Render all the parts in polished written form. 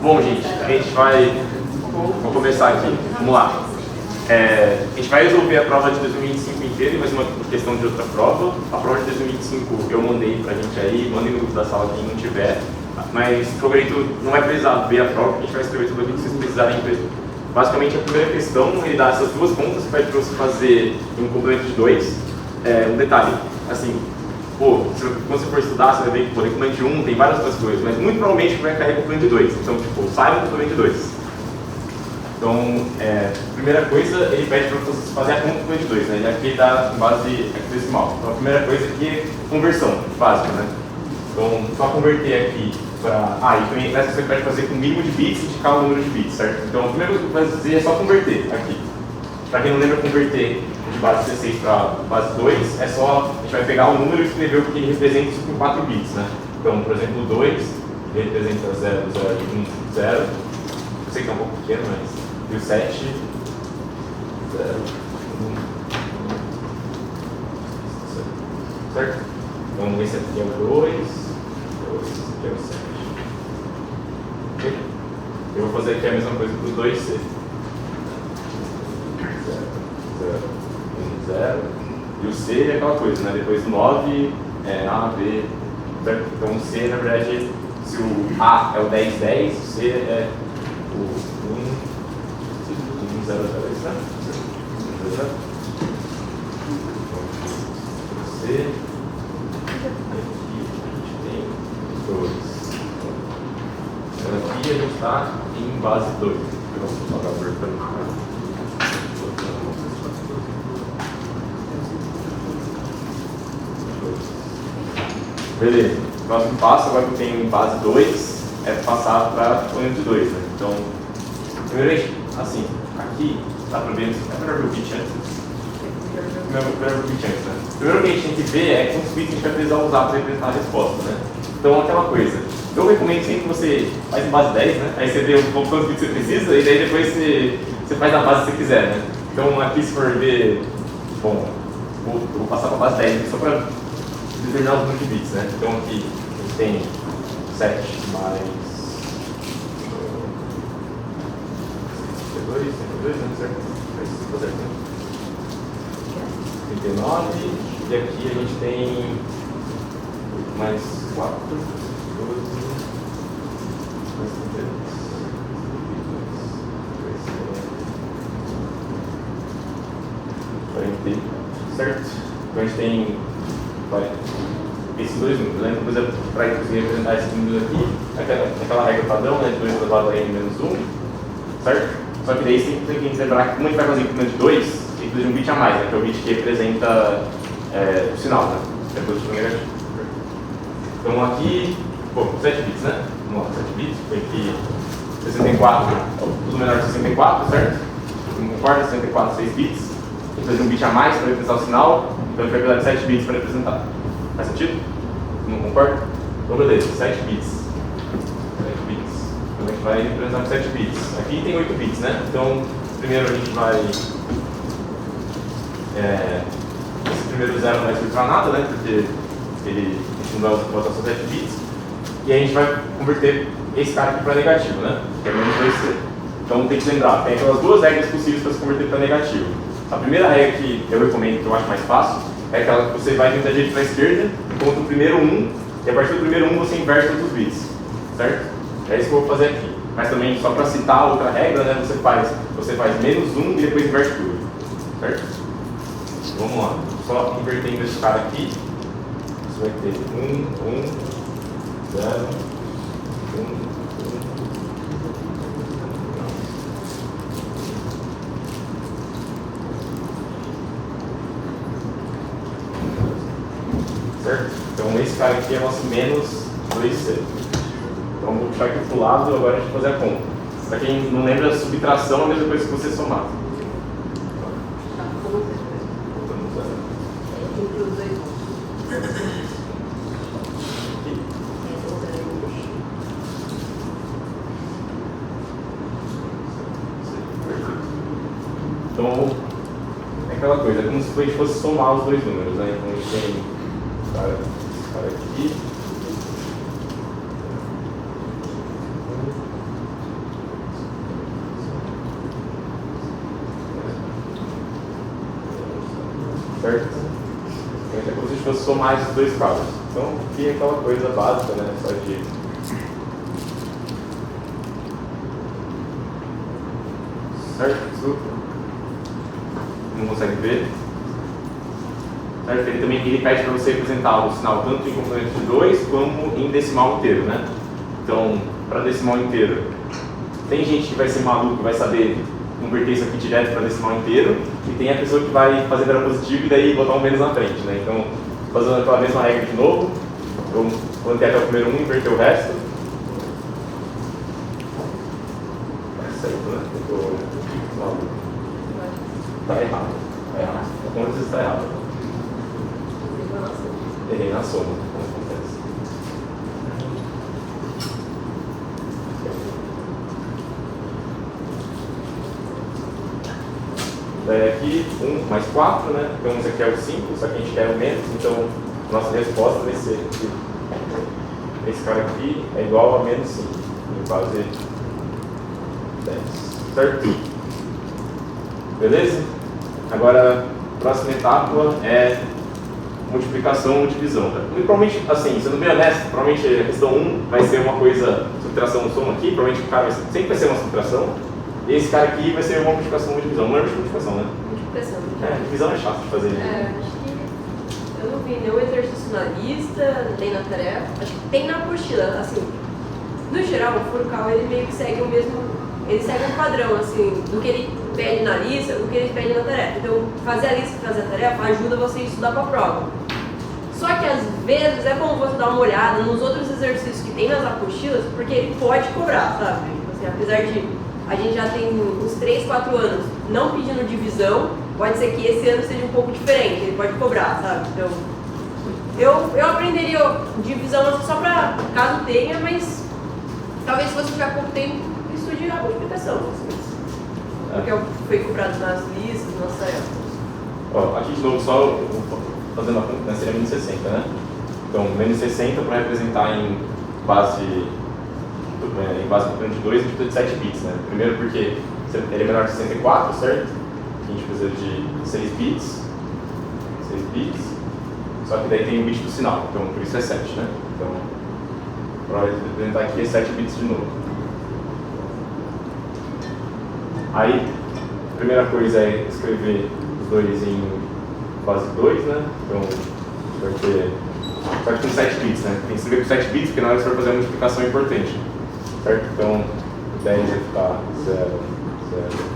Bom, gente, a gente vai... Vou começar aqui. Vamos lá. A gente vai resolver a prova de 2025 inteira, mais uma questão de outra prova. A prova de 2025 eu mandei pra gente aí, mandei no grupo da sala quem não tiver. Mas o favorito não vai precisar ver a prova, a gente vai escrever tudo aquilo que vocês precisarem ver. Basicamente, a primeira questão, ele dá essas duas contas, pede para você fazer em um complemento de 2. Um detalhe, assim, quando você for estudar, você vai ver que o complemento de 1 tem várias outras coisas, mas muito provavelmente vai cair complemento de 2. Então, tipo, saiba o complemento de 2. Então, primeira coisa, ele pede para você fazer a conta do complemento de 2, né? E aqui dá em base hexadecimal. Então, a primeira coisa aqui é conversão, básica, né? Então, só converter aqui para... e também essa você pode fazer com o mínimo de bits e indicar o número de bits, certo? Então, a primeira coisa que você vai fazer é só converter aqui. Para quem não lembra, converter de base 16 para base 2, é só... A gente vai pegar o número e escrever o que representa isso com 4 bits, né? Então, por exemplo, o 2 representa 0, 0, 1, 0. Eu sei que é um pouco pequeno, mas... E o 7, 0, 1, certo? Então, esse aqui é o 2, esse aqui é o 7. Okay? Eu vou fazer aqui a mesma coisa para os dois C. 0, 0, 1, 0. E o C é aquela coisa, né? Depois do 9 é A, B, certo? Então o C, na verdade, se o A é o 10, 10, o C é o 1, 0, 0, né? 0, 0. C. Aqui a gente está em base 2. Eu vou pagar por beleza. O próximo passo, agora que eu tenho em base 2, é passar para componente 2. Né? Então, primeiro, assim, aqui dá para ver. É melhor ver o bit antes. Primeiro que a gente tem que ver é quantos bits a gente vai precisar usar para representar a resposta. Né? Então, aquela coisa. Eu recomendo sempre que você faz em base 10, né? Aí você vê quantos bits você precisa e daí depois você faz na base que você quiser, né? Então aqui se for ver, bom, eu vou passar para a base 10 só para determinar o número de bits, né? Então aqui a gente tem 7 mais 32, né? Certo? 39 e aqui a gente tem mais 4. 40, certo? Então a gente tem esses dois números, né? Então, por exemplo, para representar esses números aqui, aquela regra padrão, né? De 2 elevado a n menos 1, certo? Só que daí você tem que lembrar que como a gente vai fazer incremento de 2, tem que fazer um bit a mais, né? Que é o bit que representa o sinal, né? Que é positivo ou negativo. Então aqui, 7 bits, né? Vamos lá, 7 bits, foi aqui 64, tudo menor que 64, certo? Não concorda? 64, 6 bits. Tem que fazer um bit a mais para representar o sinal, então a gente vai precisar de 7 bits para representar. Faz sentido? Não concorda? Então beleza, 7 bits. 7 bits. Então a gente vai representar com 7 bits. Aqui tem 8 bits, né? Então primeiro a gente vai... esse primeiro 0 não vai servir para nada, né? Porque a gente não vai botar só 7 bits. E aí a gente vai converter esse cara aqui para negativo, né? Que é menos 2c. Então tem que lembrar, tem aquelas duas regras possíveis para se converter para negativo. A primeira regra que eu recomendo, que eu acho mais fácil, é aquela que você vai tentar direito para a esquerda, encontra o primeiro 1, e a partir do primeiro 1 você inverte todos os bits, certo? É isso que eu vou fazer aqui. Mas também, só para citar a outra regra, né, você faz menos 1 e depois inverte tudo, certo? Vamos lá, só invertendo esse cara aqui, você vai ter 1, 1, 0, 1, certo? Então esse cara aqui é nosso menos 2c. Então vou puxar aqui para o lado, agora a gente vai fazer a conta. Para quem não lembra, subtração é a mesma coisa que você somar. Então É aquela coisa, é como se a gente fosse somar os dois números, né? Então a gente tem esse cara aqui. Certo? Então é como se a gente fosse somar esses dois casos. Então aqui é aquela coisa básica, né? Só de certo? Não consegue ver? Certo? Ele também pede para você representar o sinal tanto em componente de 2 como em decimal inteiro, né? Então, para decimal inteiro, tem gente que vai ser maluco e vai saber converter isso aqui direto para decimal inteiro, e tem a pessoa que vai fazer para positivo e daí botar um menos na frente, né? Então, fazendo aquela mesma regra de novo, eu plantei até o primeiro 1 e inverter o resto. Tá certo, né? Tá errado. Tá errado. A conta está errada. Errei na soma. Como acontece? Daí aqui, 1 mais 4, né? Então esse aqui é o 5, só que a gente quer o menos, então nossa resposta vai ser que esse cara aqui é igual a menos 5, em base 10. Certo? Beleza? Agora, a próxima etapa é multiplicação ou divisão. Tá? E provavelmente, assim, sendo bem honesto, provavelmente a questão 1 vai ser uma coisa, subtração ou soma aqui, provavelmente o cara sempre vai ser uma subtração, e esse cara aqui vai ser uma multiplicação ou divisão. Não é multiplicação, né? Multiplicação. Divisão é chato de fazer. Né? Acho que eu não vi nenhum exercício na lista, nem na tarefa. Acho que tem na apostila, assim. No geral, o Furukawa, ele meio que segue o mesmo, ele segue um padrão, assim, do que ele pede na lista, do que ele pede na tarefa. Então, fazer a lista e fazer a tarefa ajuda você a estudar para a prova. Só que às vezes é bom você dar uma olhada nos outros exercícios que tem nas apostilas, porque ele pode cobrar, sabe? Assim, apesar de a gente já tem uns 3, 4 anos não pedindo divisão, pode ser que esse ano seja um pouco diferente, ele pode cobrar, sabe? Então, eu aprenderia divisão só para caso tenha, mas talvez se você tiver pouco tempo, estude a multiplicação. Porque foi cobrado nas listas, nas tarefas. Ó, aqui de novo, só fazendo a conta, né, seria menos 60, né? Então, menos 60 para representar em base de 2, a gente precisa de 7 bits, né? Primeiro porque ele é menor que 64, certo? A gente precisa de 6 bits. 6 bits. Só que daí tem o bit do sinal, então por isso é 7, né? Então, para representar aqui é 7 bits de novo. Aí, a primeira coisa é escrever os dois em base 2, né? Então, vai ter. Só que com 7 bits, né? Tem que escrever com 7 bits, porque na hora que você vai fazer a multiplicação é importante. Certo? Então, 10 vai ficar 0, 0.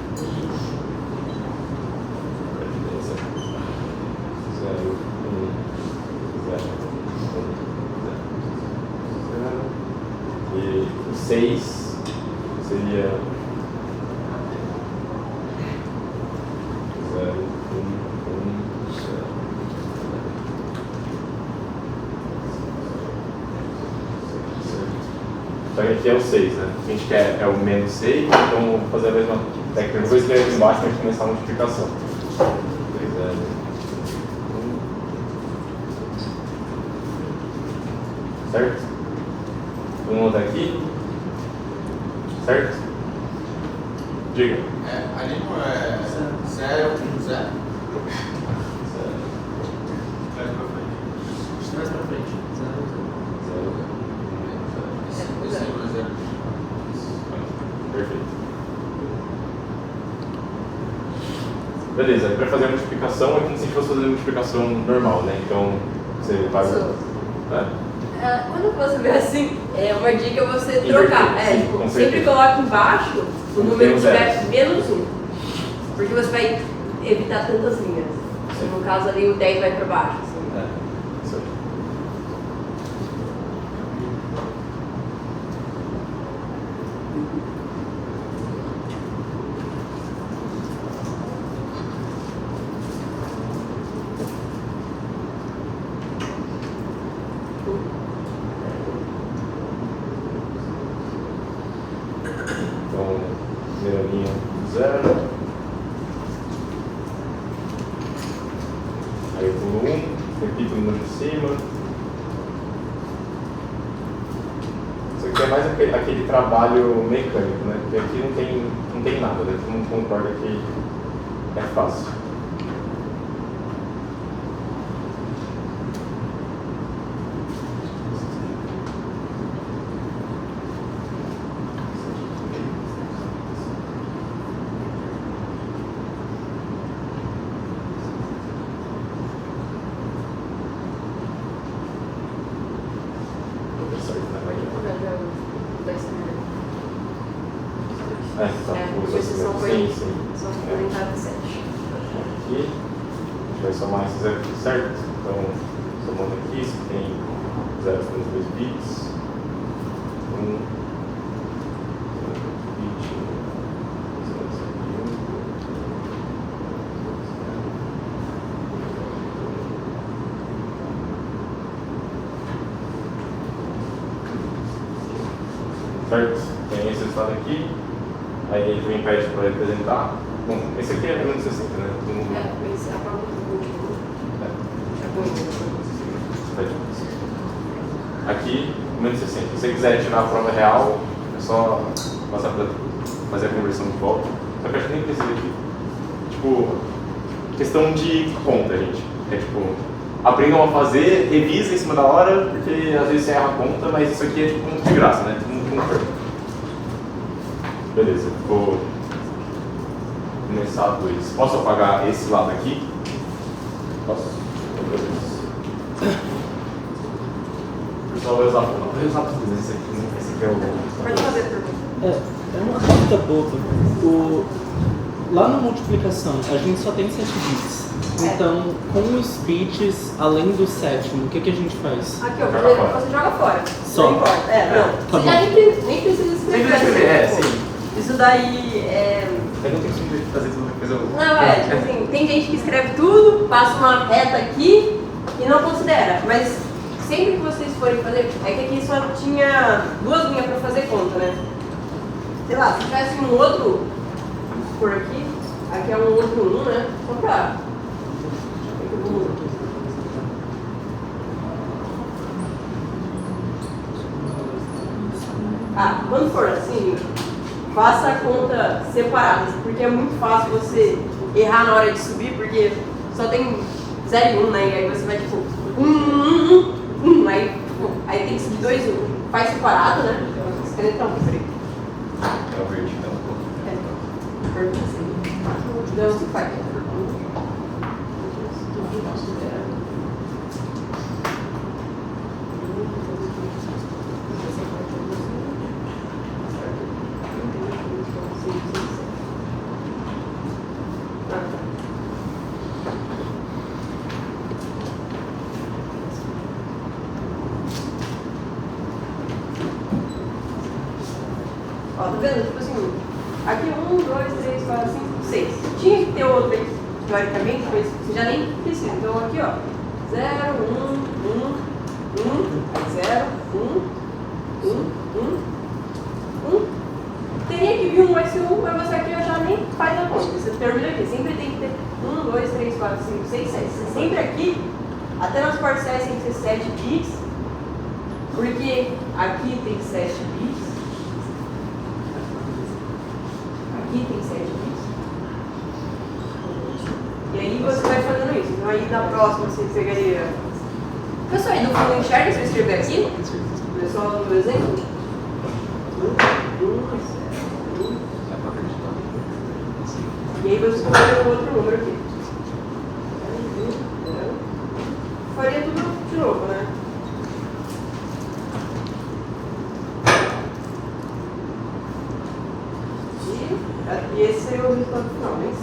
6 seria 0, 1, 1, 0. Então aqui é o 6, né? O que a gente quer é o menos 6, então vamos fazer a mesma técnica. Depois que aqui embaixo para a gente começar a multiplicação. 3, 0, 1. Certo? Vamos anotar aqui. Certo? Diga. Ali não é 0, 1, 0? Traz pra frente. Traz pra frente. 0, 0. Perfeito. Beleza, para fazer a multiplicação é como se a gente fosse fazer a multiplicação normal, né? Então, você vai... Quando você vê assim, uma dica é você Inverter, trocar. sim, Tipo, com sempre certeza. coloca embaixo o Não número tem que o tiver zero. menos 1. Porque você vai evitar tantas linhas. Sim. No caso ali, o 10 vai para baixo. Assim. Isso aí. Então, primeira linha 0. aí pulo 1, repito o número de cima. Isso aqui é mais aquele trabalho mecânico, né? Porque aqui não tem nada, né? Todo mundo concorda que é fácil. Aqui, a gente vai somar esses aqui, certo? Então, somando aqui, você tem 0 nos 2 bits, 1, 20, certo? Tem esse resultado aqui, aí ele também pede para representar. Bom, esse aqui é menos 60, né? Todo mundo... Esse é a prova do último. Aqui, menos 60. Se você quiser tirar a prova real, é só passar para fazer a conversão de volta. Só que acho que nem precisa aqui. Tipo, questão de conta, gente. É tipo, aprendam a fazer, revisa em cima da hora, porque às vezes você erra a conta, mas isso aqui é tipo muito de graça, né? Todo mundo concorda. Beleza, vou começar 2. Posso apagar esse lado aqui? Posso? O pessoal vai usar não vai usar tudo, esse aqui é o... Pode fazer pergunta. É uma dúvida boba. Lá na multiplicação, a gente só tem 7 bits. Então, com os bits, além do sétimo, o que a gente faz? Aqui, ó, você joga fora. Só. Não importa. Não. Tá Você já nem precisa escrever. sim. Isso daí é... Eu não tenho que fazer tudo depois eu... Não, tipo assim, tem gente que escreve tudo, passa uma reta aqui e não considera. Mas sempre que vocês forem fazer, é que aqui só tinha 2 linhas pra fazer conta, né? Sei lá, se tivesse um outro, vamos supor aqui é um outro 1, né? Só pra... Quando for assim, faça a conta separadas, porque é muito fácil você errar na hora de subir, porque só tem 0 e 1, né? E aí você vai tipo 1, aí tem que subir 2 e 1. Faz separado, né? Então, peraí. É o verde, então. Pergunta assim. Não, você faz. Ó, tá vendo? Tipo assim, aqui 1, 2, 3, 4, 5, 6. Tinha que ter outro aí, teoricamente, mas você já nem precisa. Então aqui, ó, 0, 1, 1, 0, 1, 1. Teria que vir um esse 1, mas você aqui já nem faz a conta. Você termina aqui. Sempre tem que ter 1, 2, 3, 4, 5, 6, 7. Você sempre aqui, até nas parciais tem que ser 7 bits, porque aqui tem 7 bits. Aqui tem 7 bits. E aí você vai fazendo isso. Então aí na próxima você pegaria... Pessoal, aí no fundo enxerga se eu escrever aqui? Pessoal, no exemplo? E aí você escolhe um outro número aqui. Faria tudo de novo, né? E esse seria o resultado final, mas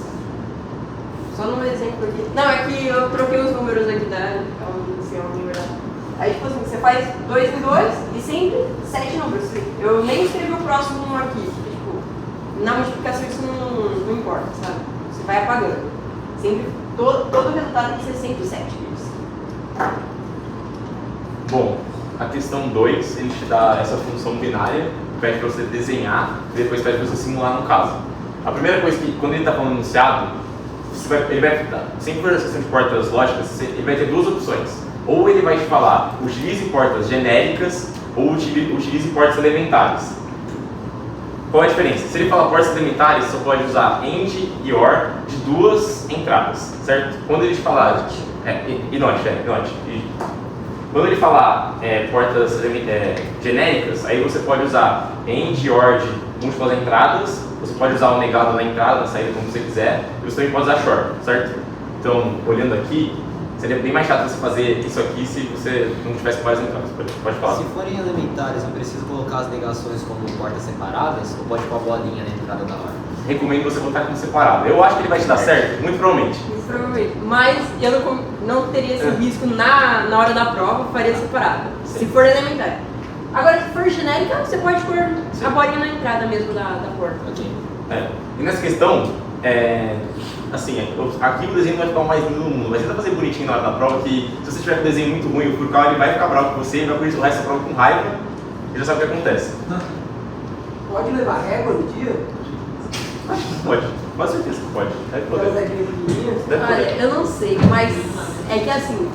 só num exemplo aqui. Não, é que eu troquei os números aqui da Aí, tipo assim, você faz 2 em 2 e sempre 7 números. Eu nem escrevi o próximo 1 aqui. Tipo, na multiplicação isso não importa, sabe? Você vai apagando. Sempre, todo resultado tem que ser sempre 7 bits. Bom, a questão 2, ele te dá essa função binária, pede para você desenhar, e depois pede para você simular no caso. A primeira coisa que, quando ele está falando enunciado, ele vai, sempre por questão de portas lógicas, ele vai ter duas opções. Ou ele vai te falar, utilize portas genéricas ou utilize portas elementares. Qual é a diferença? Se ele falar portas elementares, você pode usar AND e OR de duas entradas, certo? Quando ele te falar... e NOT. Quando ele falar portas genéricas, aí você pode usar AND e OR de múltiplas entradas, você pode usar o negado na entrada, na saída, como você quiser, e você também pode usar short, certo? Então, olhando aqui, seria bem mais chato você fazer isso aqui se você não tivesse com várias entradas. Pode falar. Se forem elementares, eu preciso colocar as negações como portas separadas ou pode pôr a bolinha na entrada da hora? Recomendo você botar como separado. Eu acho que ele vai te dar certo, muito provavelmente. Muito provavelmente. Mas eu não teria esse risco na hora da prova, faria separado. Se for elementar. Agora, se for genérica, você pode pôr a bolinha na entrada mesmo da porta. Ok. E nessa questão, assim, aqui o desenho vai ficar o mais lindo do mundo, mas tenta fazer bonitinho na hora da prova, que se você tiver com um desenho muito ruim, o Furcal ele vai ficar bravo com você, vai por isso o resto da prova com raiva, e já sabe o que acontece. Pode levar régua no dia? Acho que pode, com certeza que pode. Deve poder. Deve Olha, poder. eu não sei, mas é que assim,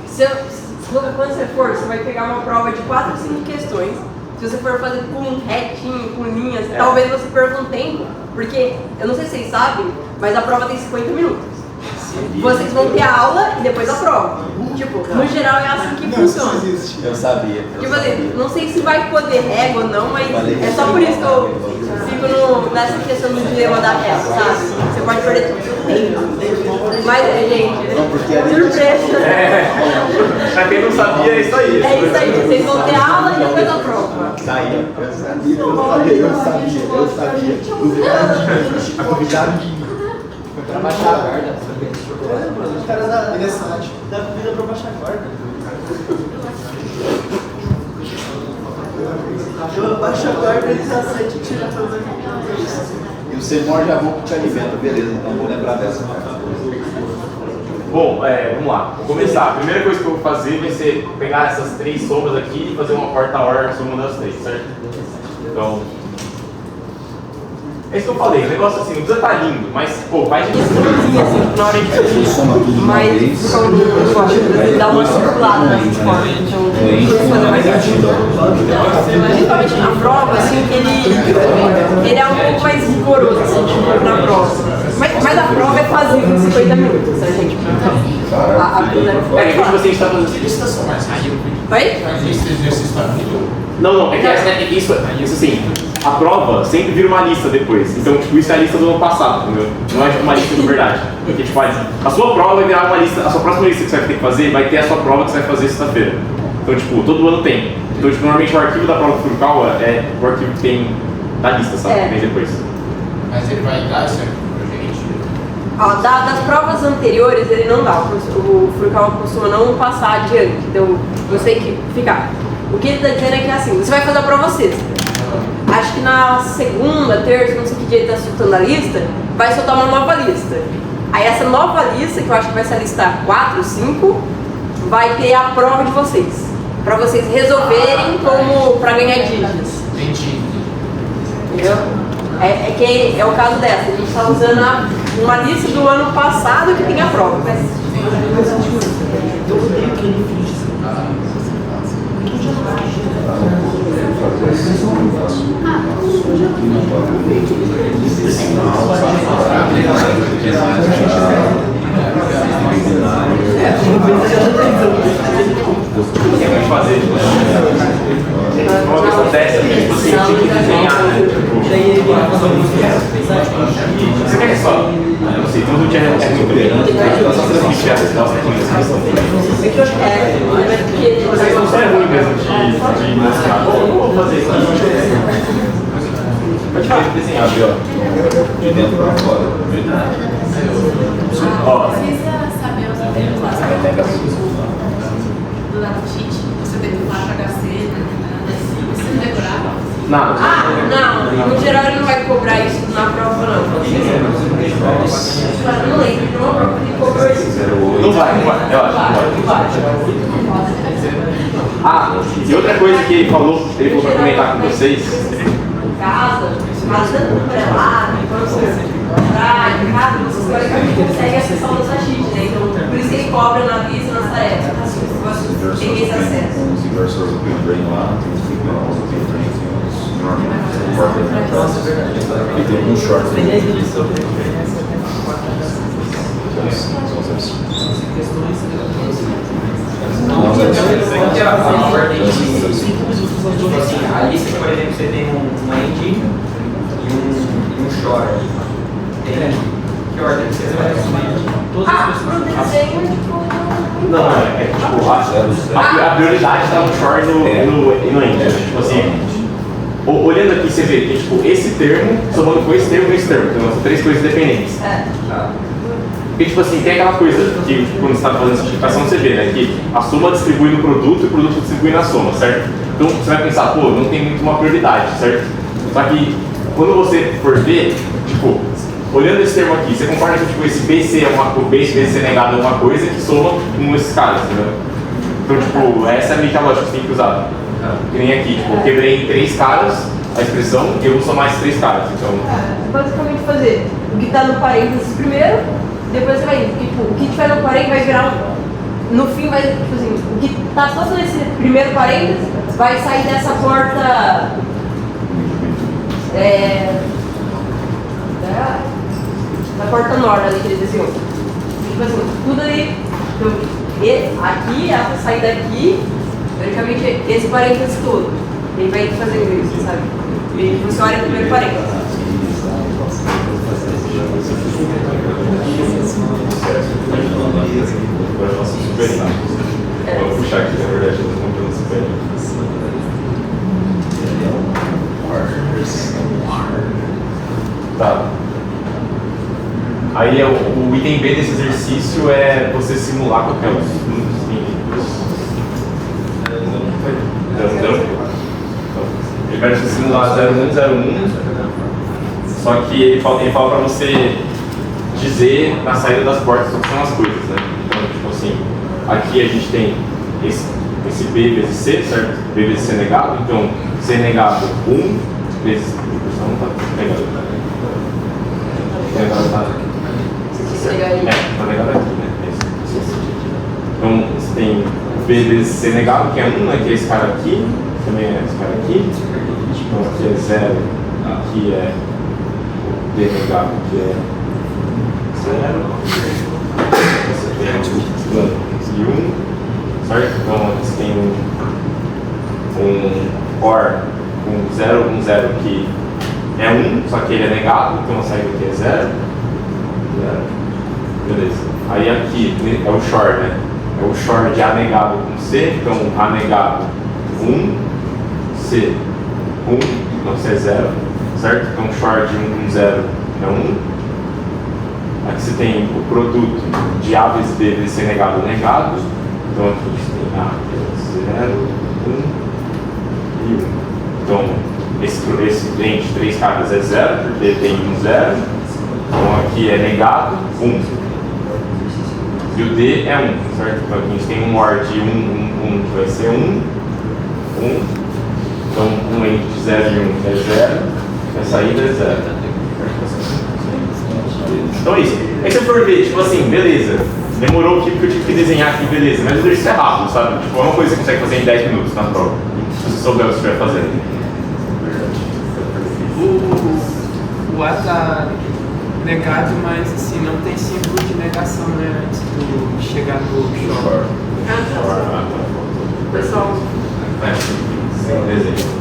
quando você for, você vai pegar uma prova de 4 ou 5 questões. Se você for fazer com retinho, com linhas, talvez você perca um tempo, porque, eu não sei se vocês sabem, mas a prova tem 50 minutos. Vocês vão ter a aula e depois a prova. Tipo, no geral é assim que funciona. Eu sabia. Tipo assim, não sei se vai poder régua ou não, mas é só por isso que eu fico nessa questão do dilema da régua, sabe? Você pode perder todo o seu tempo. Mas, gente, surpresa. Pra quem não sabia, é isso aí. É isso aí, vocês vão ter aula e depois a prova. Eu sabia. Duvidadinho. Foi pra baixar a guarda. Os caras da Interessante. Dá vida pra baixar a guarda. Baixa a guarda e eles aceitam e tiram todas as E o Seymour já vão te alimenta, beleza, então vou lembrar dessa. Bom, vamos lá, vou começar. A primeira coisa que eu vou fazer vai ser pegar essas 3 sombras aqui e fazer uma porta-hora soma das 3, certo? Então, é isso que eu falei, o negócio assim, não precisa estar lindo, mas, pô, vai de Assim, na hora de Soma tudo de uma vez. mas eu gosto de dar uma circulada na forma, então precisa fazer mais sentido. Principalmente na prova, assim, ele é um pouco mais rigoroso, assim, tipo, na prova. Mas a prova é fazível em 50 minutos, né, gente? que tipo, você está fazendo exercício mais rápido. Oi? Esse exercício tá muito. Não, é que isso assim, a prova sempre vira uma lista depois. Então, tipo, isso é a lista do ano passado, entendeu? Não é tipo uma lista de verdade. Porque, tipo, a sua prova vai virar uma lista, a sua próxima lista que você vai ter que fazer vai ter a sua prova que você vai fazer sexta-feira. Então, tipo, todo ano tem. Então, tipo, normalmente o arquivo da prova do Furcal é o arquivo que tem da lista, sabe? Que vem depois. Mas ele vai dar esse arquivo pra gente? Ó, das provas anteriores ele não dá, o Furcal costuma não passar adiante, então você tem que ficar. O que ele está dizendo é que assim, você vai fazer a prova sexta. Acho que na segunda, terça, não sei que dia ele está soltando a lista, vai soltar uma nova lista. Aí essa nova lista, que eu acho que vai ser a lista 4, 5, vai ter a prova de vocês. Para vocês resolverem como para ganhar dígitos. Entendi. Entendeu? É que é o caso dessa, a gente está usando uma lista do ano passado que tem a prova. Eu odeio que ele finge assim. O que vai fazer? Uma questão dessa, tipo assim, tinha que desenhar, né? Você quer que só? Eu não sei, tudo tinha muito bem. Só transmitir a resposta com essa questão. Não só é ruim mesmo de mostrar. Vou fazer isso aqui. Pode fazer desenhar, viu? De dentro pra fora. Ó. Precisa saber os termos lá, sabe? Do lado do cheat, você teve lá para HC, você não decorava? Não. No geral ele não vai cobrar isso na prova não. Eu não lembro de uma prova que ele cobrou isso. Não vai, eu acho que não vai. E outra coisa que ele falou pra comentar com vocês. Casa, casa umbrelada, então você comprar em casa, você basicamente consegue acessar o DataSheet, né? Então, por isso que ele cobra na lista, nas tarefas. Tem esse acesso. Os inversores do Pildrain lá, tem os Pildrain, tem os normais, e tem alguns shorts. A lista, por exemplo, você tem um end e um short. Que ordem você vai Pro desenho, tipo... Não, tipo, a prioridade está no short e no end. Né? Tipo assim, olhando aqui, você vê que tipo, esse termo somando com esse termo e esse termo. Então são três coisas dependentes. Porque, tipo assim, tem aquela coisa que quando você está fazendo essa simplificação você vê, né? Que a soma distribui no produto e o produto distribui na soma, certo? Então você vai pensar, pô, não tem muito uma prioridade, certo? Só que quando você for ver, tipo, olhando esse termo aqui, você compara que tipo, esse BC é uma coisa, BC negado é uma coisa que soma com esses caras, entendeu? Então, tipo, essa é a meio lógica que você tem que usar. Que nem aqui, tipo, eu quebrei em 3 caras a expressão e eu vou somar esses 3 caras, então... Basicamente fazer o que está no parênteses primeiro, depois você vai indo. Tipo, o que tiver no parênteses vai virar no fim vai, tipo assim, o que está só nesse primeiro parênteses vai sair dessa porta da porta norte ali que eles diziam. Tipo assim, tudo ali. Então, aqui, ela vai sair daqui, praticamente esse parênteses todo. Ele vai fazendo isso, sabe? E você olha o primeiro parênteses. Agora eu faço super. Vou puxar aqui, na verdade, eu estou comprando super. Tá. Aí o item B desse exercício é você simular qualquer um. Ele vai te simular 0101, só que ele fala para você dizer na saída das portas o que são as coisas, né? Então, tipo assim, aqui a gente tem esse B vezes C, certo? B vezes C negado, então C negado 1 vezes... Não tá negado. Negado tá aqui. Tá negado aqui, né? Então você tem B vezes C negado, que é 1, né? Que é esse cara aqui, também é esse cara aqui. Então aqui é 0, aqui é o B negado, que é 0. Você tem 1 e 1, certo? Então você tem um OR com 0, 1, 0 que é 1, só que ele é negado, então a saída aqui é 0. 0. Beleza. Aí aqui é o short, né? É o short de A negado com C, então A negado 1, C 1, então C é 0, certo? Então short de 1 com 0 é 1. Aqui você tem o produto de A vezes B vezes C negado negado. Então aqui você tem A que é 0, 1 e 1. Então esse entre 3 caras é 0, porque tem 1, 0. Então aqui é negado 1. E o D é 1, certo? Então aqui a gente tem um OR de 1, 1, 1, que vai ser 1, 1. Então 1 entre 0 e 1 é 0, e a saída é 0. Então é isso. Aí se eu for ver, tipo assim, beleza, demorou aqui porque eu tive que desenhar aqui, beleza, mas o exercício é rápido, sabe? Tipo, é uma coisa que você consegue fazer em 10 minutos na prova, se você souber o que você vai fazer. O A tá negado, mas assim, não tem símbolo de negação, né? Antes do chegar no short. Pessoal. Sem desenho.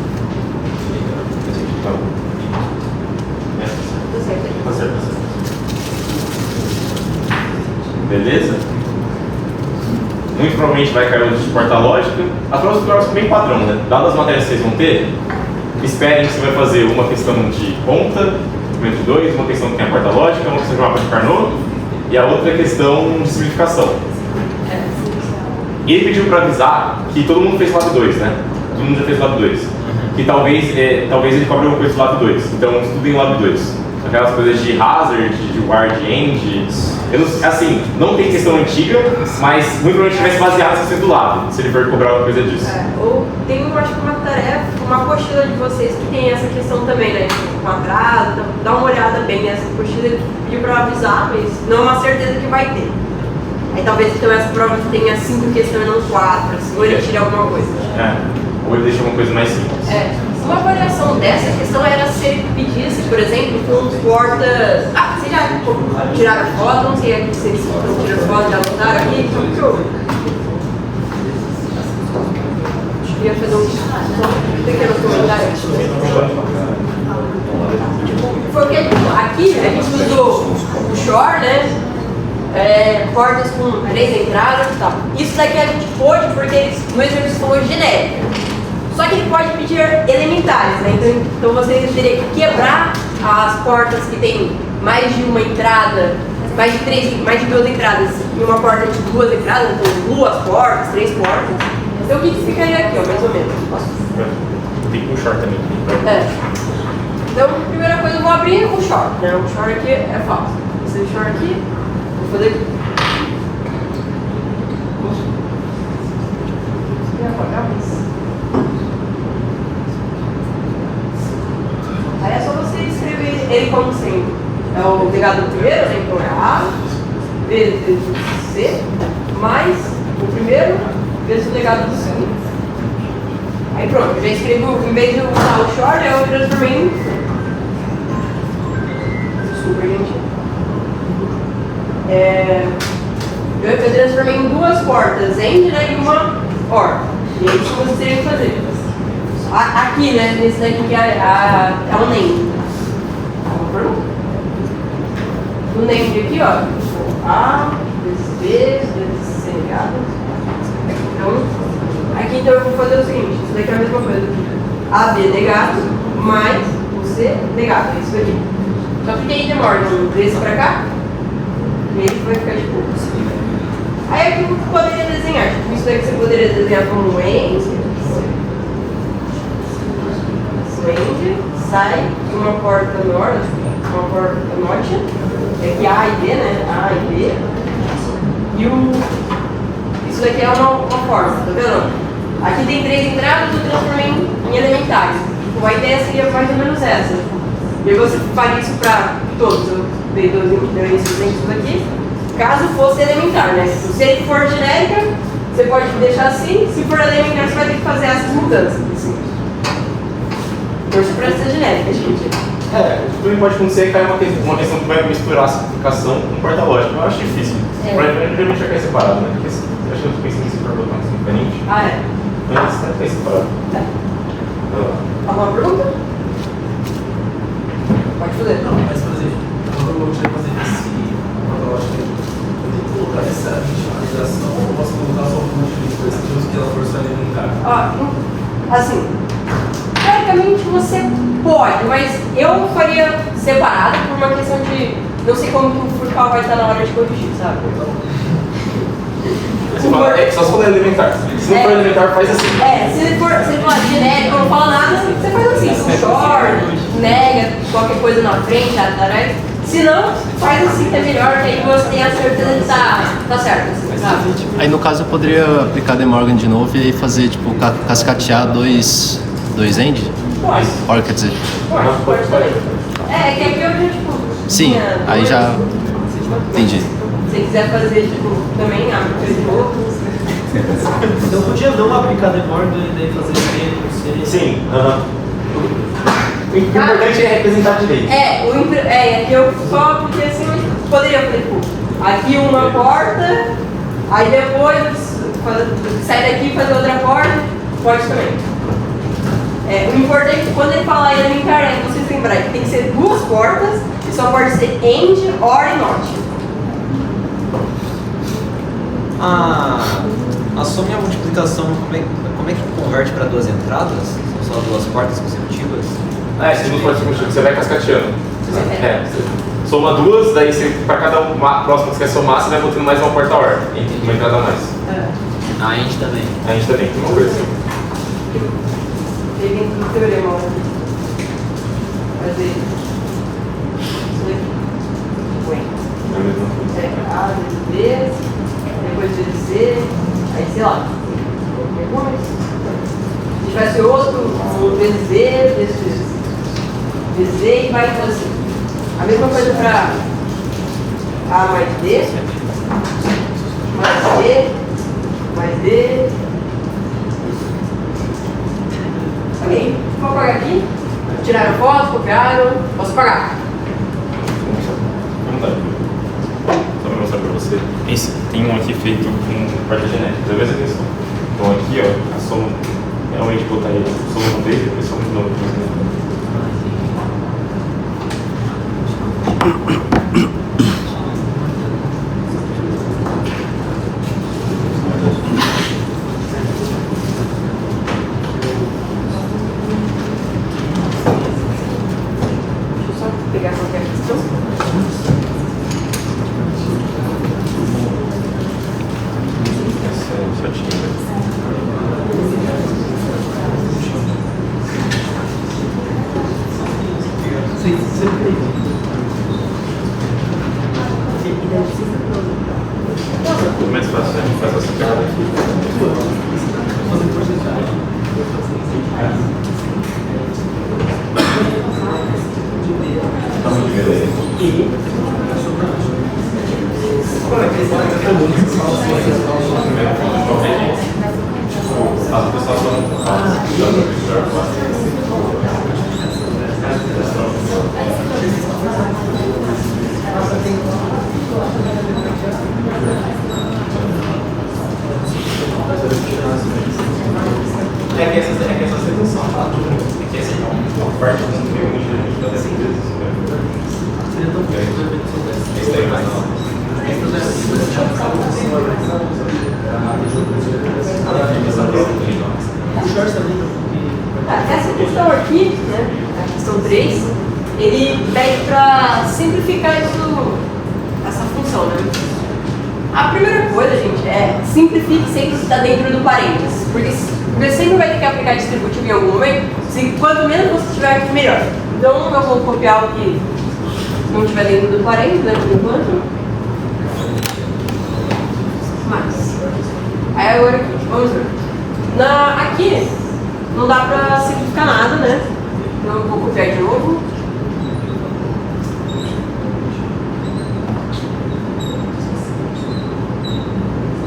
Tá certo. Beleza? Muito provavelmente vai cair o de porta lógica. As provas são bem padrão, né? Dadas as matérias que vocês vão ter, esperem que você vai fazer uma questão de conta, documento 2, uma questão que tem a porta lógica, uma questão de mapa de Carnot e a outra questão de simplificação. E ele pediu para avisar que todo mundo fez lado 2, né? Todo mundo já fez lado 2. Que talvez ele cobre alguma coisa do lado 2. Então estudem o lado 2. aquelas coisas de hazard, de ward end. Eu não, assim, não tem questão antiga, mas muito provavelmente vai se basear na questão do lado, se ele for cobrar alguma coisa disso. Ou tem, eu acho que uma tarefa, uma apostila de vocês que tem essa questão também, né? Tipo, quadrado, então, dá uma olhada bem nessa apostila, ele pediu pra avisar, mas não é uma certeza que vai ter. Aí talvez então essa prova tenha 5 questões e não 4, assim, ou ele tira alguma coisa. Ou ele deixa uma coisa mais simples. Uma variação dessa questão era se ele pedisse, por exemplo, com portas. Vocês já tiraram foto? Não sei se eles estão tirando foto, já botaram aqui. Eu ia fazer um pequeno comentário. Porque aqui a gente usou o shore, né? Portas com 3 entradas e tal. Isso daqui a gente pôde porque no exercício falou genérico. Só que ele pode pedir elementares, né? Então você teria que quebrar as portas que tem mais de uma entrada, mais de 2 entradas e uma porta de 2 entradas, então 2 portas, 3 portas. Então o que ficaria aqui, ó, mais ou menos? Tem que puxar também. Então, primeira coisa, eu vou abrir o short, né? O short aqui é fácil. Esse short aqui, vou fazer aqui. Aí é só você escrever ele como sendo. É o legado do primeiro, né? Então é A, vezes C, mais o primeiro, vezes o legado do segundo. Aí pronto, eu já escrevi, em vez de usar o short, eu transformei em. Desculpa, gente. Eu transformei em 2 portas, end, né? E uma or. E é isso que você teria que fazer. Aqui, né? Nesse daqui que é o name. O name aqui, ó. A, vezes B, vezes C ligado. Então, aqui então eu vou fazer o seguinte: isso daqui é a mesma coisa. AB negado mais o C negado. É isso aqui. Só que aí demora desse pra cá. E aí vai ficar tipo assim. Aí aqui eu poderia desenhar. Tipo, isso daqui você poderia desenhar como um end. Sai de uma porta norte, uma porta norte, aqui A e B, né? A e B. E isso daqui é uma forma, tá vendo? Aqui tem 3 entradas, eu transformei em elementares. Tipo, a ideia seria mais ou menos essa. E aí você faria isso para todos. Eu dei 2 exemplos aqui. Caso fosse elementar, né? Se ele for genérica, você pode deixar assim. Se for elementar, você vai ter que fazer essas mudanças. Assim. Torce para ser genérica, gente. O que também pode acontecer é cair uma questão que vai misturar a simplificação com porta-lógica. Eu acho difícil. Provavelmente vai cair separado, né? Porque eu acho que eu tô pensando se for botar um assim diferente. Mas vai cair separado. Alguma pergunta? Pode fazer. Não, mas por exemplo, quando eu tiver fazer esse porta-lógica, eu tenho que colocar essa visualização ou posso colocar só um monte de coisas que ela for só elementar? Assim, teoricamente você pode, mas eu faria separado por uma questão de não sei como que o Furcal vai estar na hora de corrigir, sabe? Você fala, só se for elementar. Se não for elementar, faz assim. Se ele for genérico, não fala nada, você faz assim, um short, nega, qualquer coisa na frente, atrás. Se não, faz assim que é melhor, que aí você tem a certeza de tá certo, assim, sabe? Aí no caso eu poderia aplicar De Morgan de novo e aí fazer, tipo, cascatear dois end? Pode. Olha, quer dizer. Pode também. Que aqui eu já, tipo. Sim, aí já. Entendi. Se você quiser fazer, tipo, também abre de novo. Então podia não aplicar De Morgan e daí fazer B, não sei. Sim, O importante é representar direito. Aqui eu só porque assim eu poderia fazer, tipo, aqui uma porta, aí depois sai daqui e fazer outra porta, pode também. O importante quando ele falar elementar é vocês lembrarem que tem que ser 2 portas e só pode ser end, or e not. A soma e a multiplicação, como é que converte para 2 entradas? São só 2 portas consecutivas? Se 2 portas consecutivas, você vai cascateando. Você soma 2, daí para cada próximo que você quer somar, você vai botando mais uma porta or, uma entrada a mais. A end também. A gente também tem uma coisa assim. Tem dentro do teorema. Fazer. põe A vezes B, depois vezes C, aí sei lá. Se tivesse outro, vezes D, vezes D e vai então assim. A mesma coisa para A mais D, mais D. Ok, vou apagar aqui. Tiraram foto, copiaram, posso apagar. Só para mostrar para você. Esse, tem um aqui feito com parte genética, é a mesma questão. Então aqui, ó, a soma, realmente botar aí a soma no dele, depois soma de novo. Pegar qualquer questão. O mais fácil é a gente fazer essa pegada aqui. É que essa sedução, tá? É que essa é uma parte do filme que a gente vai dessa vezes. Seria tão bem se soubesse. Isso aí, mas não. Essa questão aqui, né, a questão 3, ele pede para simplificar essa função, né? A primeira coisa, gente, é simplifique sempre o que está dentro do parênteses, porque você sempre vai ter que aplicar distributivo em algum momento, quanto menos você tiver, melhor. Então eu vou copiar o que não estiver dentro do parênteses, né, por enquanto. Mas, aí agora aqui, vamos ver. Aqui não dá pra simplificar nada, né? Então eu vou copiar de novo.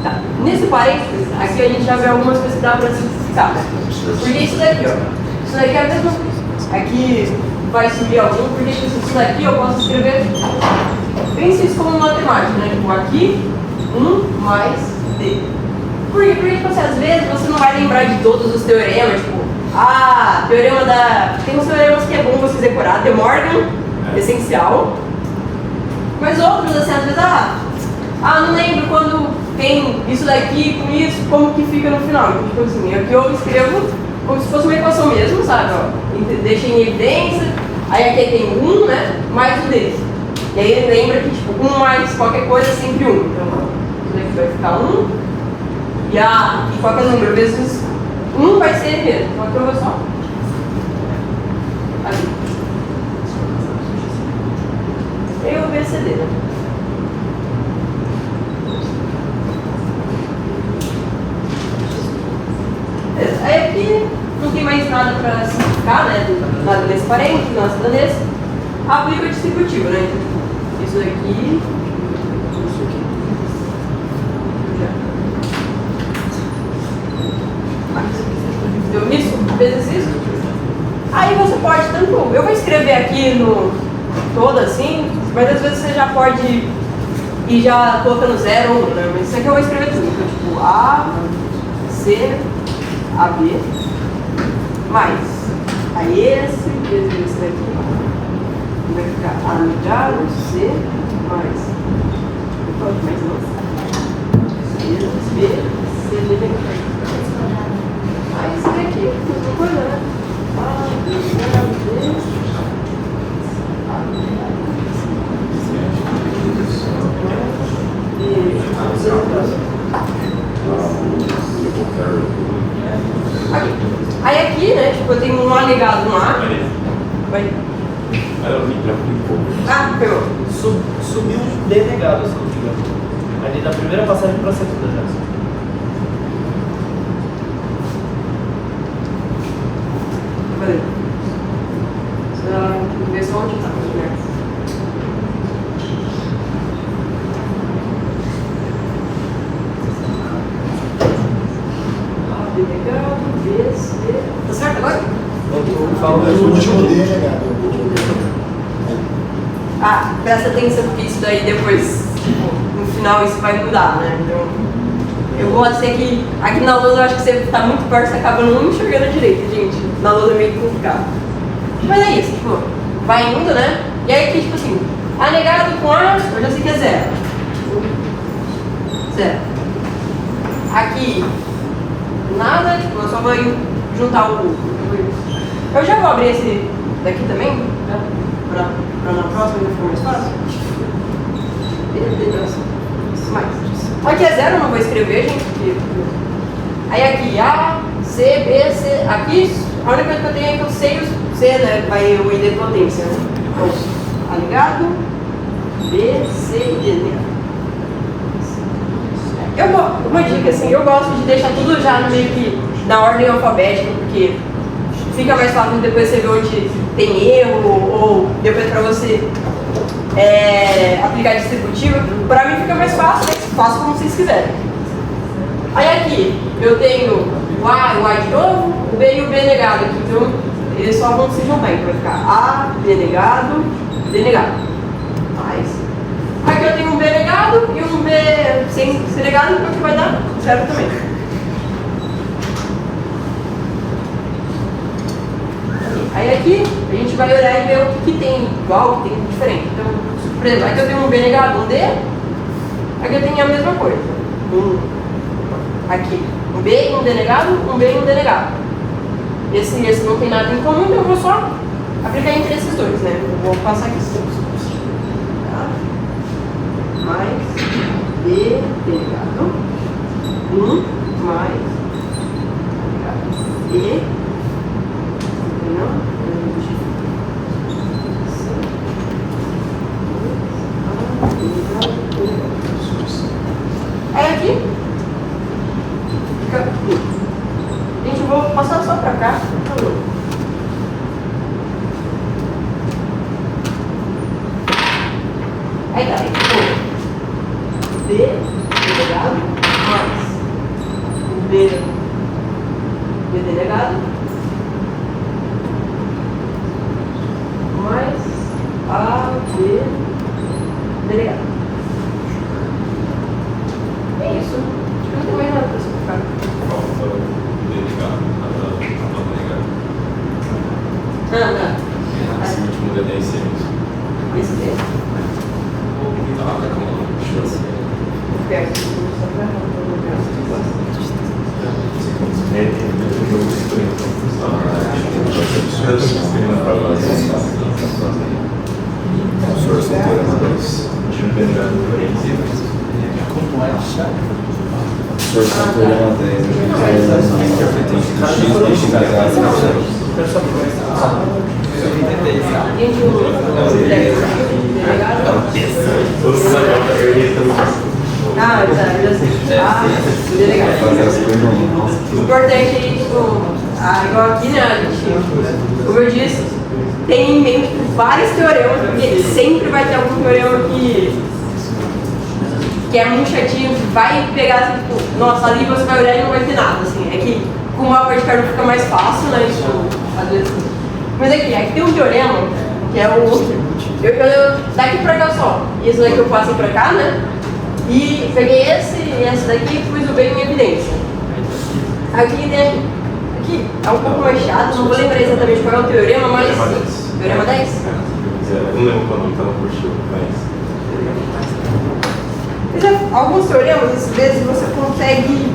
Tá. Nesse parênteses, aqui a gente já vê algumas coisas que dá pra simplificar, né? Porque isso daqui, ó. Isso daqui é a mesma coisa. Aqui vai subir algum, porque isso daqui eu posso escrever. Pense isso como matemática, né? Tipo, aqui, 1 mais D. Por quê? Porque, tipo assim, às vezes você não vai lembrar de todos os teoremas, tipo, teorema da... Tem uns teoremas que é bom vocês decorar, De Morgan, essencial. Mas outros, assim, às vezes, não lembro quando tem isso daqui com isso, como que fica no final. Então, tipo assim, aqui eu escrevo como se fosse uma equação mesmo, sabe? Ó, deixei em evidência, aí aqui tem 1, né, mais o D. E aí ele lembra que, tipo, 1 mais qualquer coisa é sempre 1. Então, isso daqui vai ficar 1. E qualquer número vezes 1 vai ser mesmo. Então aqui eu vou só. Ali. Eu vou BCD, né? Beleza. Aí aqui não tem mais nada para simplificar, né? Nada nesse parênteses, nada nesse. Aplica o distributivo, né? Então, isso aqui. Deu isso? Vezes isso? Aí você pode tanto... Eu vou escrever aqui no todo assim, mas às vezes você já pode ir já colocando 0 ou 1, né? Mas isso aqui eu vou escrever tudo. Então, tipo, A, C, AB, mais. Aí esse, vezes esse daqui. Vai ficar A ligado, C, mais. Mais não. B, C, D, aí isso daqui, mesma coisa, né? A, B, C, aqui. Aí aqui, né, tipo, eu tenho um A ligado no A. Ah, pegou. Subiu D negado, se não me engano. Ali da primeira passagem para a segunda já. Cadê? Vê só onde tá, né? Legal, B, C. Tá certo agora? O último D negado. Ah, presta atenção porque isso daí depois, no final, isso vai mudar, né? Então, eu vou ser que aqui na lousa eu acho que você tá muito perto, você acaba não enxergando direito, gente. Na lousa é meio complicado. Mas é isso, tipo, vai indo, né? E aí aqui, tipo assim, A negado com A, eu já sei que é zero. Zero. Aqui, nada, tipo, eu só vou juntar o... Eu já vou abrir esse daqui também, né? Pra na próxima ainda ficar mais fácil. Mais. Aqui é zero, eu não vou escrever, gente. Porque... Aí aqui, A, C, B, C. Aqui, a única coisa que eu tenho é que eu sei o C, né? Vai o ID potência, né? Então, A ligado, B, C e D negado. Uma dica assim, eu gosto de deixar tudo já no meio que na ordem alfabética, porque fica mais fácil depois você ver onde tem erro, ou depois para você aplicar distributivo. Para mim fica mais fácil, mas faço como vocês quiserem. Aí aqui eu tenho o A e o A de novo, o B e o B negado aqui, então eles só vão se juntar, então vai ficar A, B negado, D negado. Mais. Aqui eu tenho um B negado e um B sem ser negado, então que vai dar zero também. Aí aqui a gente vai olhar e ver o que tem igual, o que tem diferente. Então, por exemplo, aqui eu tenho um B negado, um D, aqui eu tenho a mesma coisa. Aqui, um B e um D negado, um B e um D negado. Esse não tem nada em comum, então eu vou só aplicar entre esses dois, né? Eu vou passar aqui. Tá? Mais D negado, mais E. Aí aqui fica. Gente, eu vou passar só pra cá. Aí tá, aí ficou D delegado mais B delegado mais A, B, delegado. É isso. Acho que não tem mais nada para explicar. Falta delegado, Não. Esse último D10 Esse D. Como é chato? Absorção teorema 10, Ah, tá, já sei. Ah, delegado. Importante aí, tipo, igual aqui, né, gente, como eu disse, tem em mente vários teoremas, porque sempre vai ter algum teorema que é muito chatinho, que vai pegar assim, tipo, nossa, ali você vai olhar e não vai ter nada, assim, é que com o mapa de carro fica mais fácil, né, tipo, às vezes. Mas aqui tem um teorema, que é o... Eu daqui pra cá só, e esse daqui eu passei pra cá, né, e peguei esse e esse daqui e pus o B em evidência. Aqui tem... Aqui é um pouco mais chato, não vou lembrar exatamente qual é o teorema, mas... Teorema 10? Eu não lembro quando tá no curso, mas... Alguns teoremas, às vezes, você consegue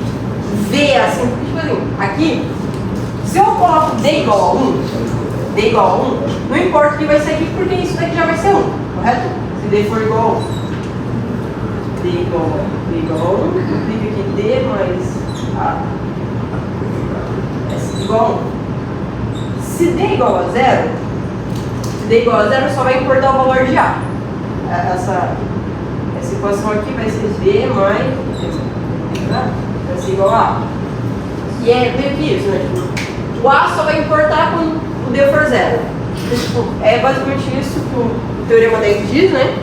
ver assim, tipo assim, aqui, se eu coloco D igual a 1, não importa o que vai ser aqui, porque isso daqui já vai ser 1, correto? Se D for igual a 1. D igual a 1, fica aqui D mais A. S igual a 1. Se D igual a 0, Se D igual a 0, só vai importar o valor de A. Essa equação aqui vai ser B mais vai ser igual a A. E é meio que isso, né? O A só vai importar quando o D for 0. Então, tipo, é basicamente isso que o teorema 10 diz, né?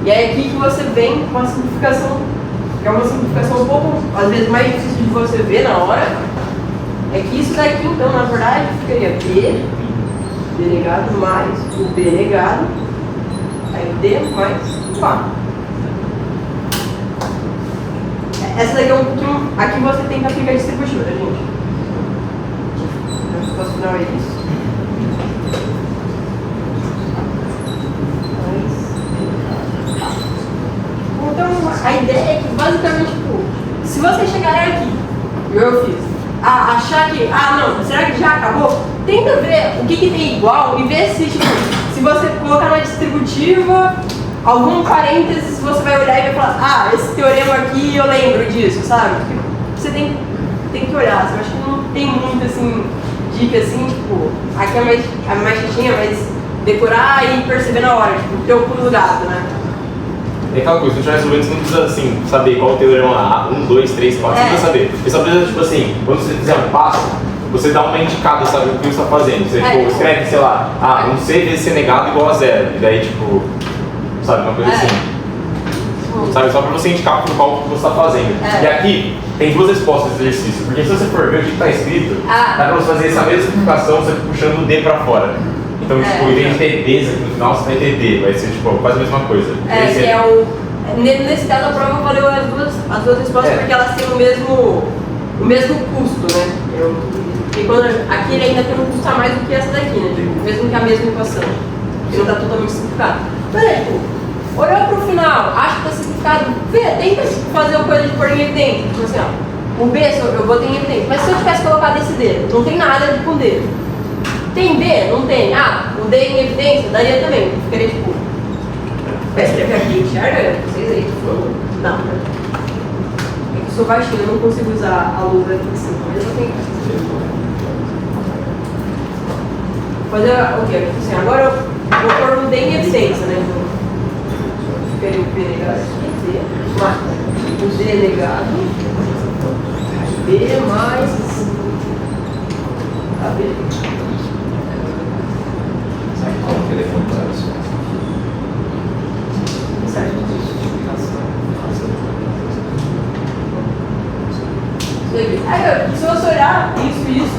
E é aqui que você vem com a simplificação, que é uma simplificação um pouco, às vezes, mais difícil de você ver na hora. É que isso daqui, então, na verdade, ficaria B negado mais o B negado, aí D mais o A. Essa daqui é um pouquinho. Aqui você tem que aplicar distributiva, tá, gente? A resposta final é isso. Então, a ideia é que, basicamente, tipo, se você chegar aqui, eu fiz, achar que, não, será que já acabou? Tenta ver o que tem igual e ver se, tipo, se você colocar na distributiva, algum parênteses, você vai olhar e vai falar, esse teorema aqui eu lembro disso, sabe? Você tem que olhar, eu acho que não tem muito, assim, dica, assim, tipo, aqui é mais chatinha, mas decorar e perceber na hora, tipo, ter o pulo do gato, né? É aquela coisa, quando a gente vai resolvendo, você não precisa, assim, saber qual o teorema A, 1, 2, 3, 4, você não precisa saber. Você só precisa, tipo assim, quando você fizer um passo, você dá uma indicada, sabe, o que você está fazendo. Você, tipo, escreve, sei lá, 1C vezes C negado igual a 0. E daí, tipo, sabe, uma coisa assim. Sabe, só pra você indicar por qual que você está fazendo. E aqui, tem duas respostas desse exercício. Porque se você for ver o que está escrito, dá pra você fazer essa mesma simplificação, você puxando o D pra fora. Então, tipo, em vez de ter Ds aqui no final, você vai ter D. Vai ser, tipo, quase a mesma coisa. Que é o... Nesse caso, a prova valeu as duas respostas porque elas têm o mesmo custo, né? Porque quando, aqui ele ainda tem um custo a mais do que essa daqui, né? Mesmo que a mesma equação. Que não está totalmente simplificado. Mas tipo, olhou para o final, acha que está simplificado, tenta fazer uma coisa de pôr em evidência. Tipo assim, o B eu botei em evidência. Mas se eu tivesse colocado esse D, não tem nada com D. Tem B? Não tem. O D em evidência, daria também. Ficaria tipo... Vai escrever aqui, enxerga? Vocês aí, não, né? É que eu sou baixinho, eu não consigo usar a luva aqui em cima, mas eu tenho que fazer o quê? Assim, agora eu vou pôr o D em evidência, né? Ficaria o B negado aqui, D, mais o D negado, B mais a B. Sabe qual o telefone para isso? Se você olhar isso,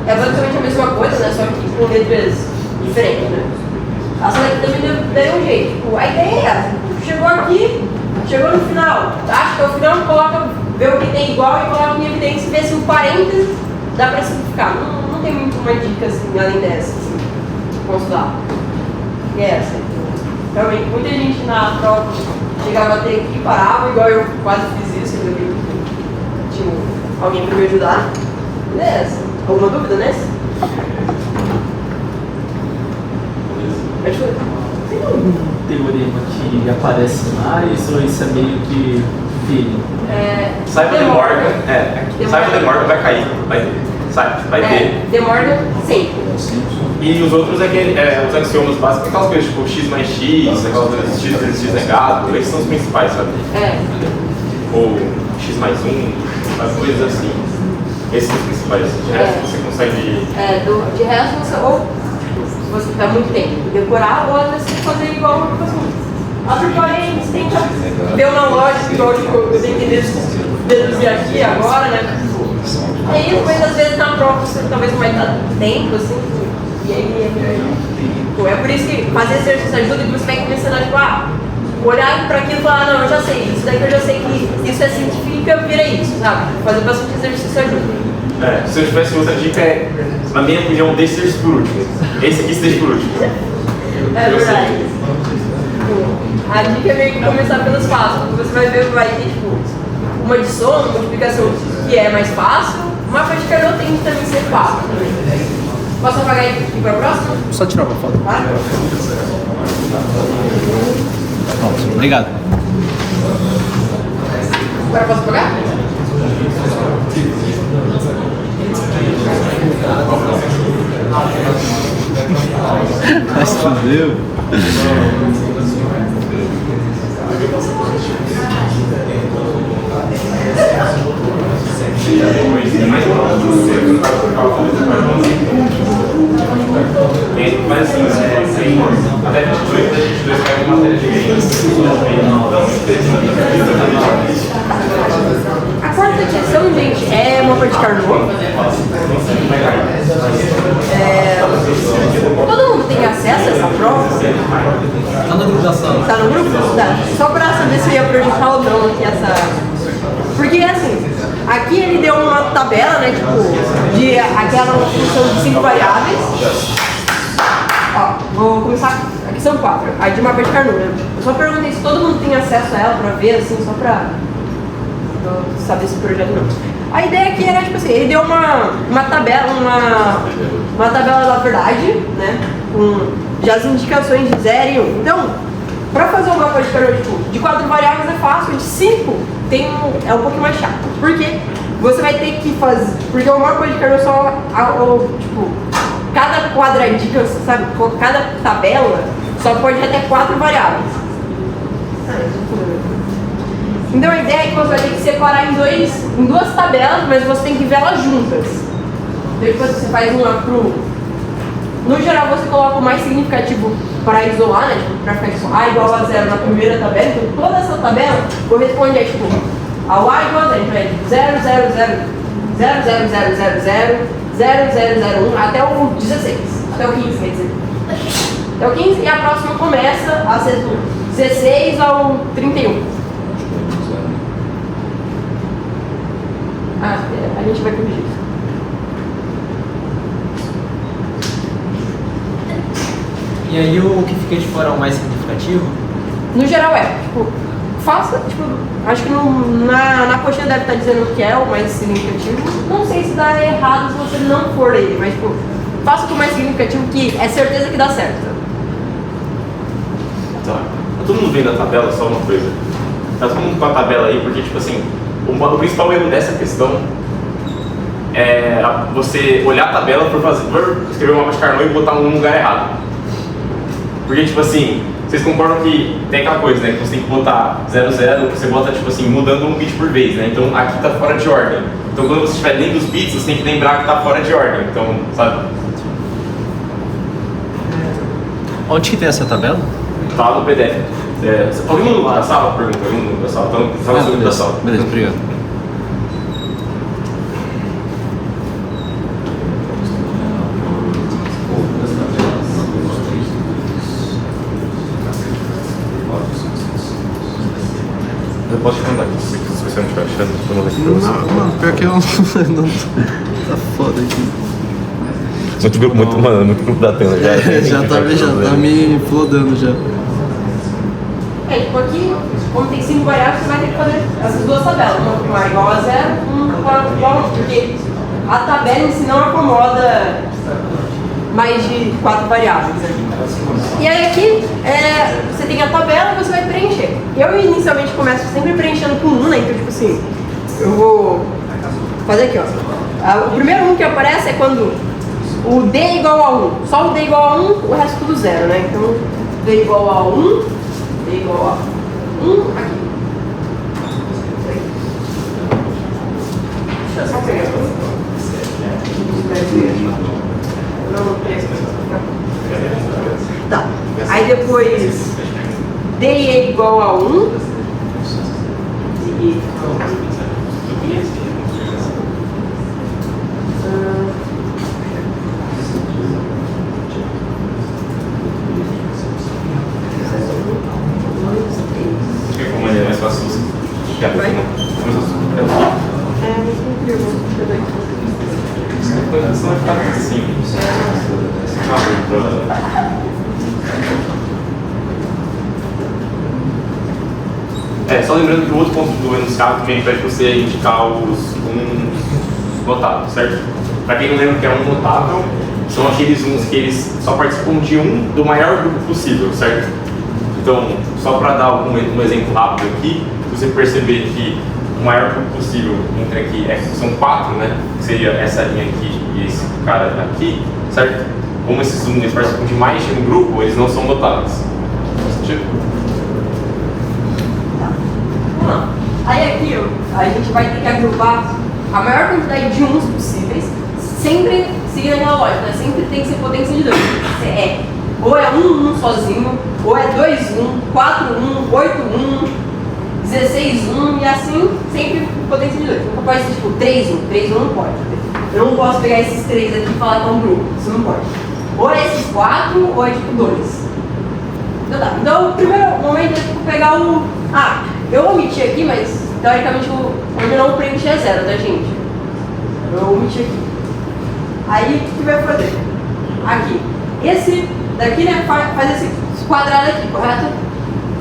é basicamente a mesma coisa, né? Só que com letras diferentes, né? Essa daqui também daria um jeito. Tipo, a ideia é essa. Chegou aqui, chegou no final. Acha que ao final coloca, vê o que tem igual e coloca em evidência e vê se o parênteses dá pra simplificar. Não tem muito uma dica assim, além dessa, assim, posso dar. E é essa. Realmente, muita gente na prova chegava até aqui e parava, igual eu quase fiz isso, eu vi que tinha alguém para me ajudar. Beleza? Alguma dúvida nessa? Tem algum teorema que aparece mais ou isso é meio que feeling? Saiba de Morgan, Saiba de Morgan vai cair, vai ter. Vai ter. De Morgan, sim. E os outros os axiomas básicos, aquelas coisas tipo x mais x, aquelas coisas x vezes x negado, esses são os principais, sabe? Ou x mais 1, as coisas assim. Esses são os principais. De resto você consegue. De resto você, ou se você tiver muito tempo, decorar, ou às vezes você fazer igual uma coisa. Porém, você tem que ver uma lógica, igual eu tenho que deduzir aqui agora, né? É isso, mas às vezes na prova você talvez não vai dar tempo, assim. E aí, é por isso que fazer exercício ajuda e você vai começando a, tipo, olhar para aquilo e falar, não, eu já sei, isso daí que eu já sei que isso é científica, vira isso, sabe? Fazer bastante exercício ajuda. Se eu tivesse outra dica, na minha opinião, deixe esse por último. Esse aqui esteja por último. É verdade. A dica é meio que começar pelos passos, porque você vai ver que vai ter, tipo, uma adição, uma multiplicação que é mais fácil, uma praticador tem que também ser fácil também. Posso apagar aqui para a próxima? Só tirar uma foto. Obrigado. Agora posso apagar? Mas fudeu. Mas assim, até 22 cai uma matéria de A quarta questão, gente, é mapa de Carnot. Todo mundo tem acesso a essa prova? Tá no grupo da sala. Tá no grupo? Tá. Só pra saber se eu ia projetar ou não aqui essa... Porque assim, aqui ele deu uma tabela, né, tipo, de aquela função de 5 variáveis. Ó, vou começar, aqui são 4, aí de mapa de Carnot. Eu só perguntei se todo mundo tem acesso a ela pra ver, assim, só pra saber se o projeto não. A ideia aqui era, tipo assim, ele deu uma tabela, uma tabela da verdade, né, com já as indicações de 0 e 1. Então, pra fazer um mapa de Carnot, tipo, de 4 variáveis é fácil, de 5 é um pouquinho mais chato. Por quê? Você vai ter que fazer, porque o mapa de Carnot só, tipo, cada quadradinho, sabe, cada tabela só pode ter 4 variáveis. Então a ideia é que você vai ter que separar em duas tabelas, mas você tem que ver elas juntas. Então depois você faz uma pro... No geral você coloca o mais significativo para isolar, né, tipo, para ficar tipo, A igual a 0 na primeira tabela. Então toda essa tabela corresponde a tipo, ao A igual a 0, então é 0, 0, 0, 0, 0, 0, 0, 0, 0001 até o 16, até o 15, quer dizer. Até o 15 e a próxima começa a ser do 16 ao 31. A gente vai corrigir isso. E aí o que fica de fora é o mais significativo? No geral tipo, faça, tipo, acho que na apostila deve estar dizendo que é o mais significativo. Não sei se dá errado se você não for ele, mas tipo, faça com o mais significativo que é certeza que dá certo. Tá. Todo mundo vendo a tabela, só uma coisa. Tá todo mundo com a tabela aí, porque tipo assim, o principal erro dessa questão é você olhar a tabela por escrever um mapa de Carnot e botar um lugar errado. Porque tipo assim, vocês concordam que tem aquela coisa, né, que você tem que botar 00, você bota tipo assim, mudando um bit por vez, né, então aqui tá fora de ordem. Então quando você estiver dentro dos bits, você tem que lembrar que tá fora de ordem, então, sabe? Onde que tem essa tabela? Tá no PDF. Alguém no da sala pergunta, alguém no da sala, então fala sobre da sala. Beleza, obrigado. Eu posso te mandar aqui, se você não estiver achando, eu vou mandar aqui pra você. Não, pior que eu não tá foda aqui. Muito grupo da tela já. Já tá me flodando já. Tipo aqui, como tem 5 variáveis, você vai ter que fazer essas duas tabelas, uma com A igual a 0, uma igual a 1, porque a tabela em si não acomoda mais de 4 variáveis. E aí aqui, você tem a tabela e você vai preencher. Eu inicialmente começo sempre preenchendo com 1, né? Então tipo assim, eu vou fazer aqui, ó. O primeiro 1 que aparece é quando o D é igual a 1. Só o D igual a 1, o resto tudo 0, né? Então, D igual a 1, D igual a 1, aqui. Deixa eu só pegar. Tá. Aí depois D é igual a 1. Como é mais fácil você ficar aqui, né? Senão vai ficar assim. Só lembrando que o outro ponto do enunciado também pede você indicar os notáveis, certo? Para quem não lembra que é um notável, são aqueles uns que eles só participam de um do maior grupo possível, certo? Então, só para dar um exemplo rápido aqui, você perceber que o maior grupo possível entre aqui são 4, né? Que seria essa linha aqui e esse cara aqui, certo? como esses números participam de mais de um grupo, eles não são notáveis. Faz sentido? Vamos lá. Aí aqui, ó, a gente vai ter que agrupar a maior quantidade de uns possíveis, sempre seguindo aquela lógica, né? Sempre tem que ser potência de 2. Ou é 1 sozinho, ou é 2 1, 4 1, 8 1, 16 1 e assim, sempre potência de 2. Nunca pode ser tipo 3 1, 3 1 não pode. Eu não posso pegar esses 3 aqui e falar que é um grupo, isso não pode. Ou é esses 4 ou é tipo 2. Então tá, então o primeiro momento é tipo pegar o... Ah, eu omiti aqui, mas teoricamente o não print é 0, tá gente? Eu omiti aqui. Aí o que vai fazer? Aqui. Esse daqui, né, faz esse quadrado aqui, correto?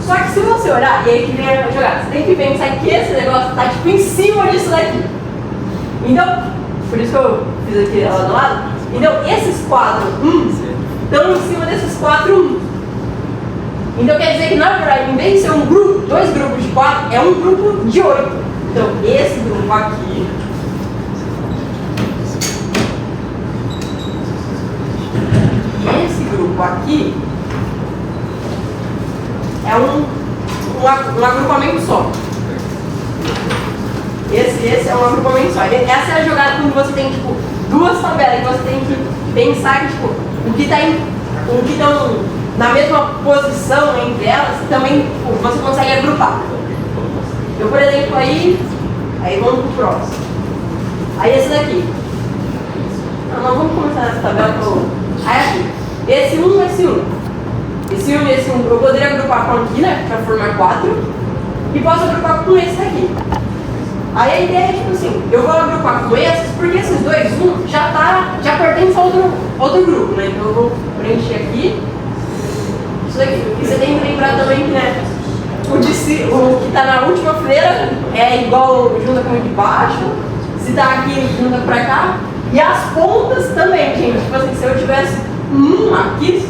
Só que se você olhar, e aí que vem a jogada, você tem que pensar que esse negócio tá tipo em cima disso daqui. Então, por isso que eu fiz aqui lá do lado. Então, esses 4 uns estão em cima desses 4 uns. Então quer dizer que na verdade, em vez de ser um grupo, 2 grupos de 4, é um grupo de 8. Então, esse grupo aqui e esse grupo aqui é um agrupamento só. Esse é um agrupamento só. Essa é a jogada quando você tem tipo, 2 tabelas que você tem que pensar que tipo, o que estão na mesma posição entre elas, também tipo, você consegue agrupar. Então, por exemplo, aí vamos pro próximo. Aí esse daqui. Não, vamos começar nessa tabela. Aí aqui. Esse 1, esse 1. Esse 1 e esse 1 eu poderia agrupar com aqui, né? Pra formar 4. E posso agrupar com esse daqui. Aí a ideia é tipo assim, eu vou agrupar com esses, porque esses 2, 1 já pertence a outro grupo, né? Então eu vou preencher aqui. Isso daqui. E você tem que lembrar também que, né? O que está na última fileira é igual junta com o de baixo. Se está aqui, junta pra cá. E as pontas também, gente. Tipo assim, se eu tivesse aqui,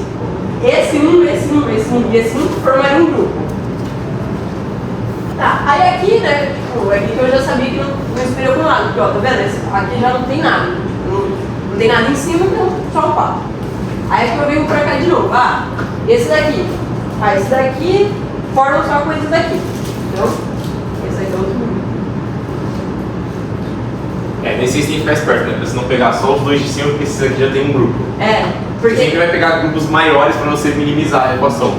esse 1 e esse 1 formariam um grupo. Tá, aí aqui, né? Tipo, aqui que eu já sabia que não espelhou com nada. Porque, ó, tá vendo? Aqui já não tem nada. Não tem nada em cima, então só o 4. Aí aqui eu venho pra cá de novo. Ah, esse daqui. Ah, esse daqui formam só com esse daqui. Então, esse aqui é outro grupo. Nesse você tem que ficar esperto, né? Pra você não pegar só os 2 de cima, porque esse aqui já tem um grupo. Porque você sempre vai pegar grupos maiores pra você minimizar a equação.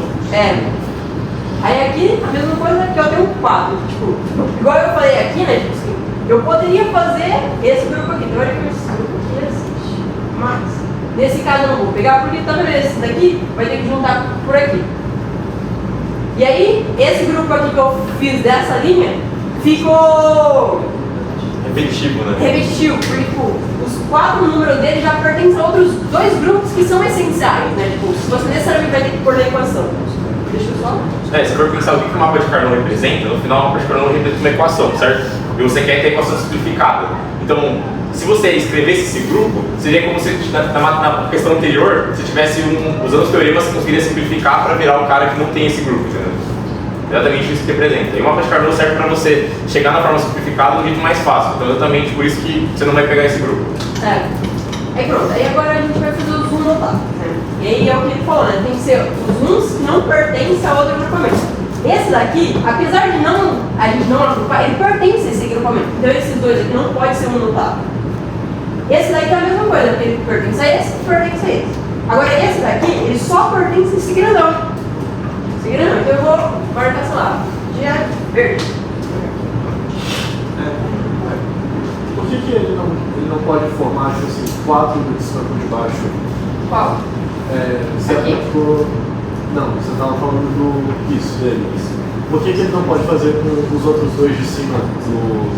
Aí aqui, a mesma coisa que eu tenho um 4. Tipo, igual eu falei aqui, né? Tipo assim, eu poderia fazer esse grupo aqui. Teoricamente, esse grupo aqui existe. Mas, nesse caso eu não vou pegar, porque também esse daqui vai ter que juntar por aqui. E aí, esse grupo aqui que eu fiz dessa linha ficou repetitivo, né? Repetitivo, porque tipo, os 4 números dele já pertencem a outros 2 grupos que são essenciais, né? Tipo, se você necessariamente vai ter que pôr na equação. Deixa eu só. Se for pensar o que o mapa de Carnot representa, no final o mapa de Carnot representa uma equação, certo? E você quer ter a equação simplificada. Então, se você escrevesse esse grupo, seria como se na questão anterior, se tivesse usando os teoremas, você conseguiria simplificar para virar o cara que não tem esse grupo, entendeu? Exatamente isso que representa. E o mapa de Carnot serve para você chegar na forma simplificada de um jeito mais fácil. Então, exatamente por isso que você não vai pegar esse grupo. Aí pronto, aí agora a gente vai fazer os zoom notáveis, né? E aí é o que ele falou, né? Tem que ser os uns que não pertencem a outro agrupamento. Esse daqui, apesar de a gente não agrupar, ele pertence a esse agrupamento. Então esses 2 aqui não pode ser um notável. Esse daqui é a mesma coisa, porque ele pertence a esse e pertence a esse. Agora esse daqui, ele só pertence a esse grandão. Esse grandão, então eu vou marcar, sei lá, dia verde. Por que ele não pode formar, tipo assim, 4 do campo de baixo? Qual? Não, você estava falando do isso deles. Por que ele não pode fazer com os outros 2 de cima do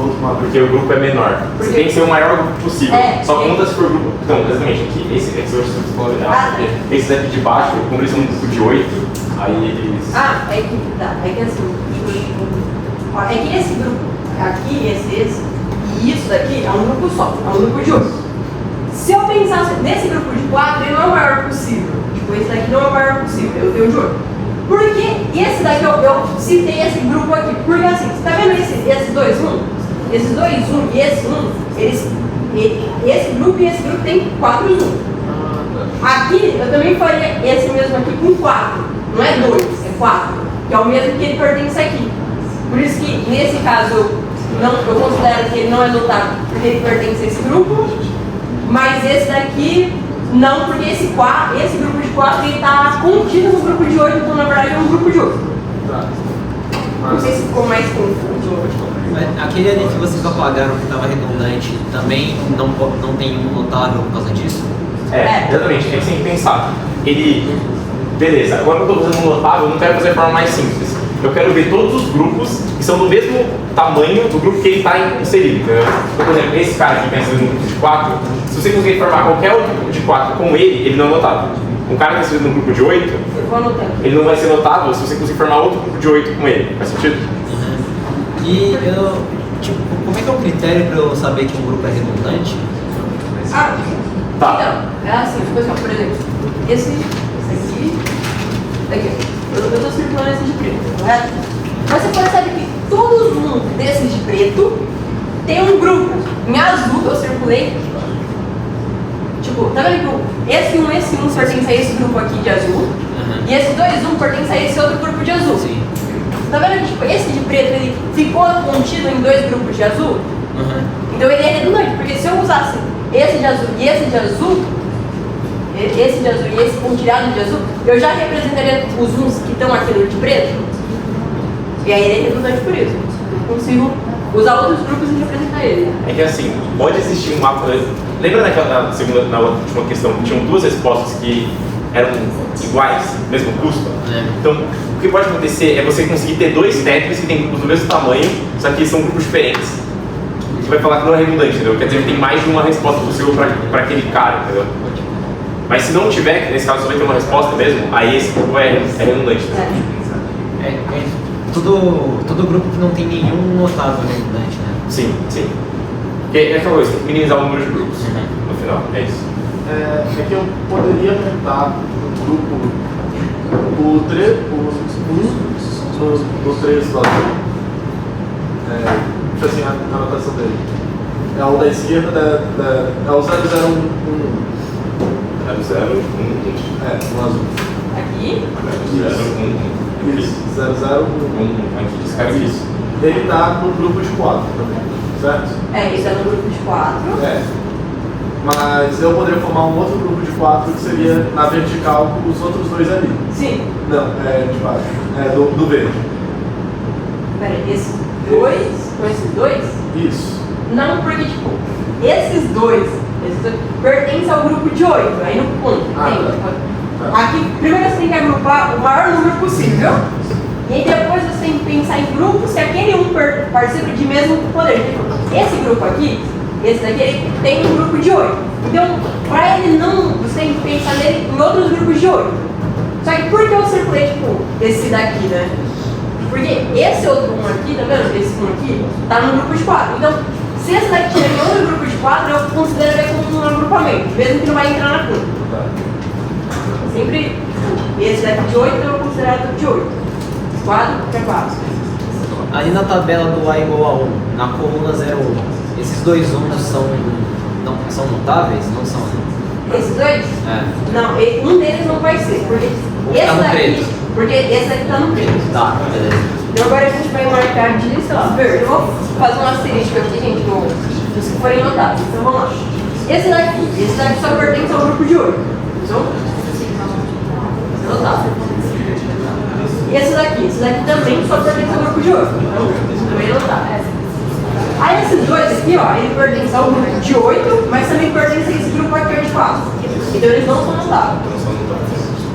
outro mapa? Porque o grupo é menor. Você tem que ser o maior grupo possível. Só conta se for grupo. Então, exatamente, aqui, esse hoje você falou errado. Esse daqui de baixo, como eles são um grupo de 8, aí eles. É que assim, é que esse grupo aqui, esse e isso daqui é um grupo só, é um grupo de 8. Se eu pensasse nesse grupo de 4, ele não é o maior possível. Tipo, esse daqui não é o maior possível, eu tenho de 8. Porque esse daqui eu citei esse grupo aqui. Porque assim, você tá vendo esses 2 1? Esses 2 1 e esse 1, esse grupo e esse grupo tem 4 1. aqui eu também faria esse mesmo aqui com 4. Não é 2, é 4. Que é o mesmo que ele pertence aqui. Por isso que nesse caso eu considero que ele não é notável porque ele pertence a esse grupo. Mas esse daqui não, porque esse grupo de 4 ele está contido no grupo de 8, então na verdade é um grupo de 8. Não sei se ficou mais confuso. Aquele ali que vocês apagaram que estava redundante também não tem um notável por causa disso? Exatamente, tem que sempre pensar. Beleza, agora que eu estou fazendo um notável, eu não quero fazer de forma mais simples. Eu quero ver todos os grupos que são do mesmo tamanho do grupo que ele está inserido. Entendeu? Então, por exemplo, esse cara aqui pensa no grupo de 4, se você conseguir formar qualquer outro grupo de 4 com ele não é notável. Um cara que está inserido no grupo de 8, ele não vai ser notável se você conseguir formar outro grupo de 8 com ele. Faz sentido? E como é que é o critério para eu saber que um grupo é redundante? Tá. Então, é assim, por exemplo, esse aqui, eu estou circulando esse de preto, correto? Mas você percebe que todos um desses de preto tem um grupo. Em azul eu circulei. Tipo, tá vendo que esse 1 pertence a esse grupo aqui de azul. E esse 2, 1 pertence a esse outro grupo de azul. Sim. Tá vendo que tipo, esse de preto ele ficou contido em 2 grupos de azul? Então ele é redundante, porque se eu usasse esse de azul e esse de azul, e esse pontilhado de azul, eu já representaria os uns que estão aqui no de preto. E aí ele é redundante por isso. Eu consigo usar outros grupos e representar ele. É que assim, pode existir um mapa. Lembra na última questão que tinham 2 respostas que eram iguais, mesmo custo? Então, o que pode acontecer é você conseguir ter 2 Tetris que têm grupos do mesmo tamanho, só que são grupos diferentes. Você vai falar que não é redundante, entendeu? Quer dizer que tem mais de uma resposta possível para aquele cara, entendeu? Mas se não tiver, nesse caso só vai ter uma resposta mesmo, aí esse grupo é redundante. Todo grupo que não tem nenhum notável redundante, né? Sim. Porque é aquela coisa, tem que minimizar o número de grupos no final, é isso. É que eu poderia montar um grupo, o 3 do azul, deixa assim a anotação dele. É o da esquerda, é o 001. 001. No azul. Aqui? 001. Isso, 001. Aqui, esse cara aqui. Ele está no grupo de 4 também, certo? Isso é no grupo de 4. Mas eu poderia formar um outro grupo de 4 que seria na vertical os outros 2 ali. Sim. Não, de baixo. Do verde. Peraí, esses 2 com esses 2? Isso. Não, porque tipo, esses dois pertencem ao grupo de 8, aí no ponto, entende? Aqui, primeiro você tem que agrupar o maior número possível, e aí depois você tem que pensar em grupos se aquele um participa de mesmo poder. Esse grupo aqui, esse daqui, ele tem um grupo de 8. Então, para ele não, você tem que pensar nele em outros grupos de 8. Só que por que eu circulei, tipo, esse daqui, né? Porque esse outro um aqui, tá vendo? Esse um aqui, tá no grupo de 4. Então, se esse daqui tiver em outro grupo de 4, eu considero ele como um agrupamento, mesmo que não vai entrar na conta. Sempre, esse daqui de 8 eu considero de 8. 4 é 4. Ali na tabela do A igual a 1, na coluna 01, esses 2 1s são notáveis? Não são? Esses dois? Não, um deles não vai ser, porque esse tá no daqui, preto. porque esse daqui tá no preto. Tá, beleza. Então agora a gente vai marcar de verde. Eu vou fazer um asterisco aqui, gente, se forem notados. Então vamos lá. Esse daqui só pertence ao grupo de 8. Então, esse é notável. E esse daqui também só pertence ao grupo de 8. Então, também é notável. Aí esses dois aqui, ó, ele pertence ao grupo de 8, mas também pertence a esse grupo aqui de 4. Então eles não são notáveis.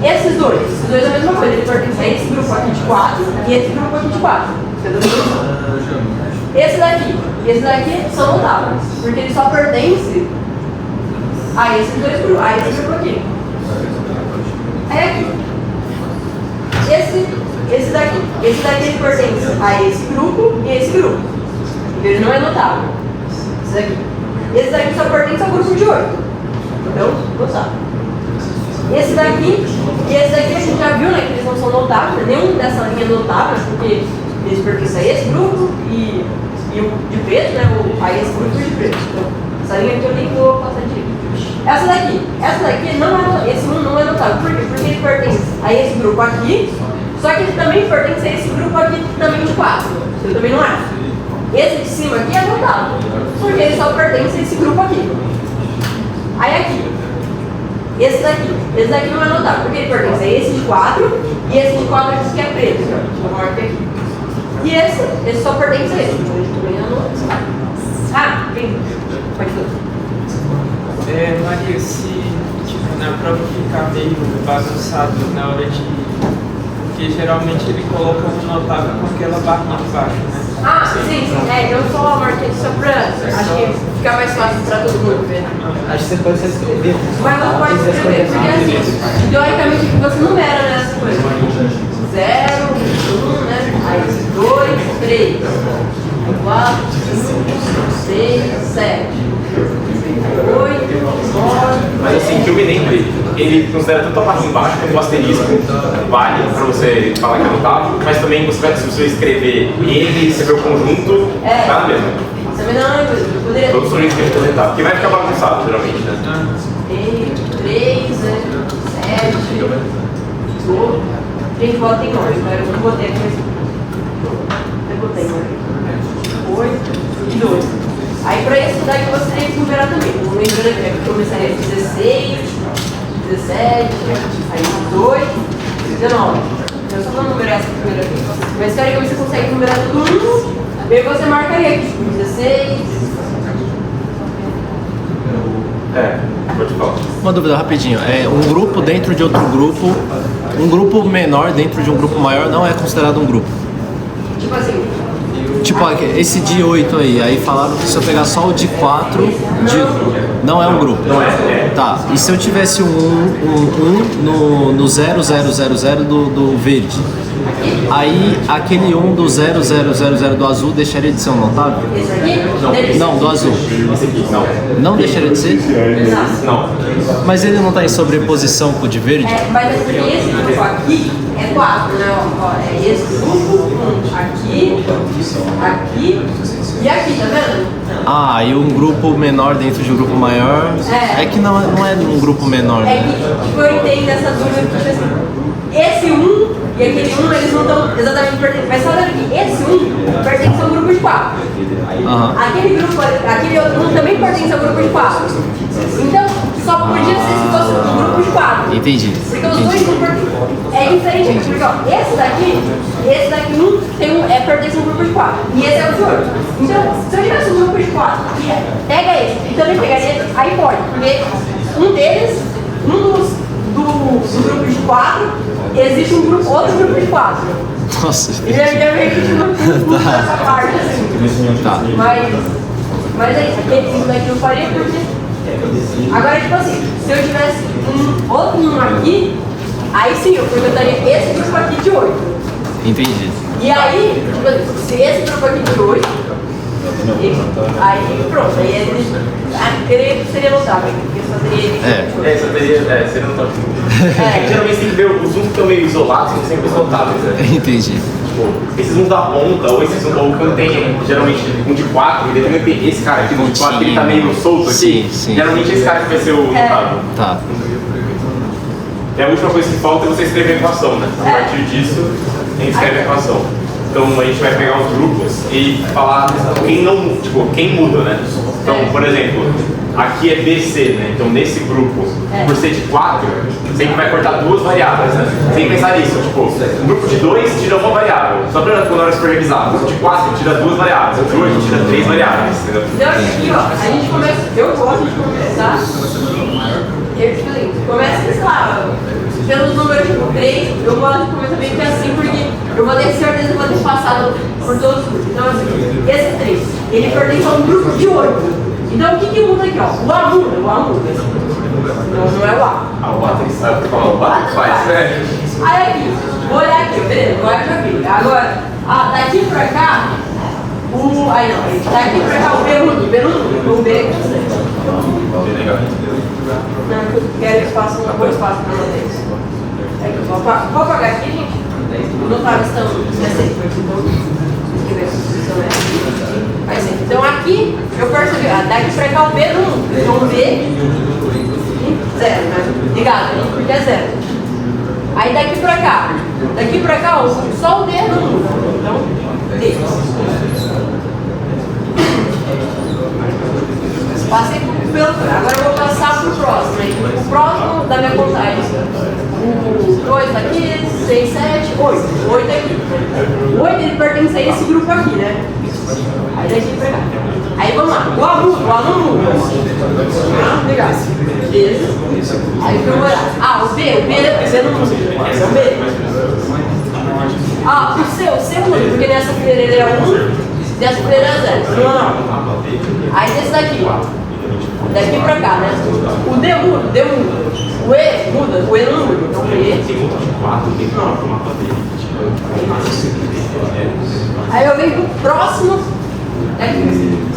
Esses dois é a mesma coisa, ele pertence a esse grupo aqui de 4 e esse grupo aqui de 4. Esse daqui são notáveis, porque ele só pertence a esses dois grupos, a esse grupo aqui. Aí aqui. Esse daqui ele pertence a esse grupo e a esse grupo. Então ele não é notável. Esse daqui só pertence ao grupo de 8. Então, notável. Esse daqui e esse daqui a gente já viu, né, que eles não são notáveis, nenhum dessa linha é notável, porque eles pertencem a esse grupo e o de preto, né, a esse grupo de preto. Então, essa linha aqui eu nem vou passar direito. Essa daqui não é, esse 1 não é notável. Por quê? Porque ele pertence a esse grupo aqui, só que ele também pertence a esse grupo aqui também de 4. Ele também não é. Esse de cima aqui é notável, porque ele só pertence a esse grupo aqui. Aí aqui, esse daqui não é notável, porque ele pertence a esse de 4 e esse de 4 aqui que é preto, ó, marca aqui. E esse só pertence a esse, então ele também é notável. Ah, tem. Pode falar. Maria, se tipo, na prova ficar meio bagunçado na hora de. Porque geralmente ele coloca um notável com aquela barrinha embaixo, né? Ah, sim. Eu só marquei só pra. Acho que fica mais fácil pra todo mundo ver. Acho que você pode escrever. Mas não pode escrever, porque assim, teoricamente você numera, né, essa coisa. 0, 1, né? Aí 2, 3, 4, 5, 6, 7, 8, 9. Mas assim, que eu me lembre, ele considera tanto a parte embaixo quanto o asterisco vale pra você falar que é notável, mas também se você escrever ele, escrever o conjunto, tá mesmo. Também não, eu poderia. Todos os que ele apresentar, porque vai ficar bagunçado geralmente, né? 3, 7, 8. Gente, bota em ordem, eu não botei aqui, mas eu botei em ordem. 8 e 2. Aí pra esse daqui você tem que numerar também. Lembrando aqui, eu começaria com 16, 17, aí 18, 19. Eu só vou numerar essa primeira vez. Mas teoricamente você consegue numerar tudo. E aí você marcaria aqui, 16. Pode falar. Uma dúvida rapidinho. Um grupo dentro de outro grupo, um grupo menor dentro de um grupo maior não é considerado um grupo. Tipo assim. Tipo, esse de 8 aí falaram que se eu pegar só o de 4, não é um grupo. Não é. Tá, e se eu tivesse um no 0000 do verde? Aí aquele 1 do 0000 do azul deixaria de ser um notável? Esse aqui? Não, do azul. Esse aqui, não. Não deixaria de ser? Não. Mas ele não está em sobreposição com o de verde? Mas esse grupo aqui é 4, né? Ó, é esse grupo, aqui e aqui, tá vendo? Ah, e um grupo menor dentro de um grupo maior. É que não é um grupo menor, né? É que, tipo, eu entendo essa dúvida, porque assim, esse 1 e aquele 1, eles não estão exatamente pertencendo. Mas só que esse 1 pertence ao grupo de 4. Aquele outro 1 também pertence ao grupo de 4. Então, só podia ser se fosse um grupo de 4. Entendi. Porque os dois não pertencem. É diferente, porque ó, esse daqui pertence a um grupo de 4. E esse é o de 8. Então, se eu tivesse um grupo de 4, pega esse e também pegaria esse, aí pode. Porque um deles, do grupo de 4, existe outro grupo de 4. Nossa. E já meio que tipo, essa parte assim. Tá. Mas é isso, isso daqui eu faria porque. Agora, tipo assim, se eu tivesse outro 1 aqui, aí sim eu perguntaria esse grupo aqui de 8. Entendi. E aí, tipo assim, se esse grupo aqui de 8, aí pronto, aí ele seria notável, porque só teria ele. Seria notável. Geralmente tem que ver os uns que estão meio isolados, são sempre os notáveis, né? Entendi. Tipo, esses uns da ponta, ou esses uns que não tem, geralmente um de 4, e também tem esse cara aqui, um de 4, que ele tá meio solto aqui. Sim. Geralmente esse cara que vai ser o notável. Tá. E a última coisa que falta é você escrever a equação, né? A partir disso, a gente escreve a equação. Então a gente vai pegar os grupos e falar quem muda, né? Então, por exemplo, aqui é BC, né? Então nesse grupo, por ser de 4, sempre vai cortar 2 variáveis, né? Sem pensar nisso, tipo, um grupo de 2 tira uma variável, só pra quando a hora for revisar. Um grupo de 4 tira 2 variáveis, um de 8 tira 3 variáveis, entendeu? Então aqui, ó, a gente começa, eu gosto de começar, começa, sei lá, pelos números 3, eu gosto de começar meio que assim, porque eu vou ter certeza que eu vou ter passado por todos os grupos. Então assim, esse 3, ele pertence a um grupo de 8. Então o que muda aqui, ó? O A muda, não é o A. O A tem que saber falar, o A faz, né? Aí aqui, vou olhar aqui, beleza, agora já vi. Agora, daqui pra cá, daqui pra cá o B muda, o B é não, eu quero espaço, um bom espaço pra vocês. Vou apagar aqui, gente. Não tá estão nessa. que ver essa posição é. Vai ser. Então aqui eu percebi, daqui pra cá o B no 1. Então o B 0, né? Ligado, porque é 0. Aí daqui pra cá só o D no 1. Então, D. Passei pelo. Agora eu vou passar pro próximo. Né? O próximo da minha contagem. O 2 daqui, 6, 7, 8. 8 aqui. O 8 ele pertence a esse grupo aqui, né? Aí daqui pra cá. Aí vamos lá. O aluno. Legal. Beleza. Aí o que eu vou olhar? O B não muda. Esse é o B. O C muda, porque nessa fileira ele é 1, nessa fileira é 0. Não. Aí desse daqui. Daqui pra cá, né? O D muda. O E muda, o E não muda. Então o E. Aí eu venho pro próximo. Aí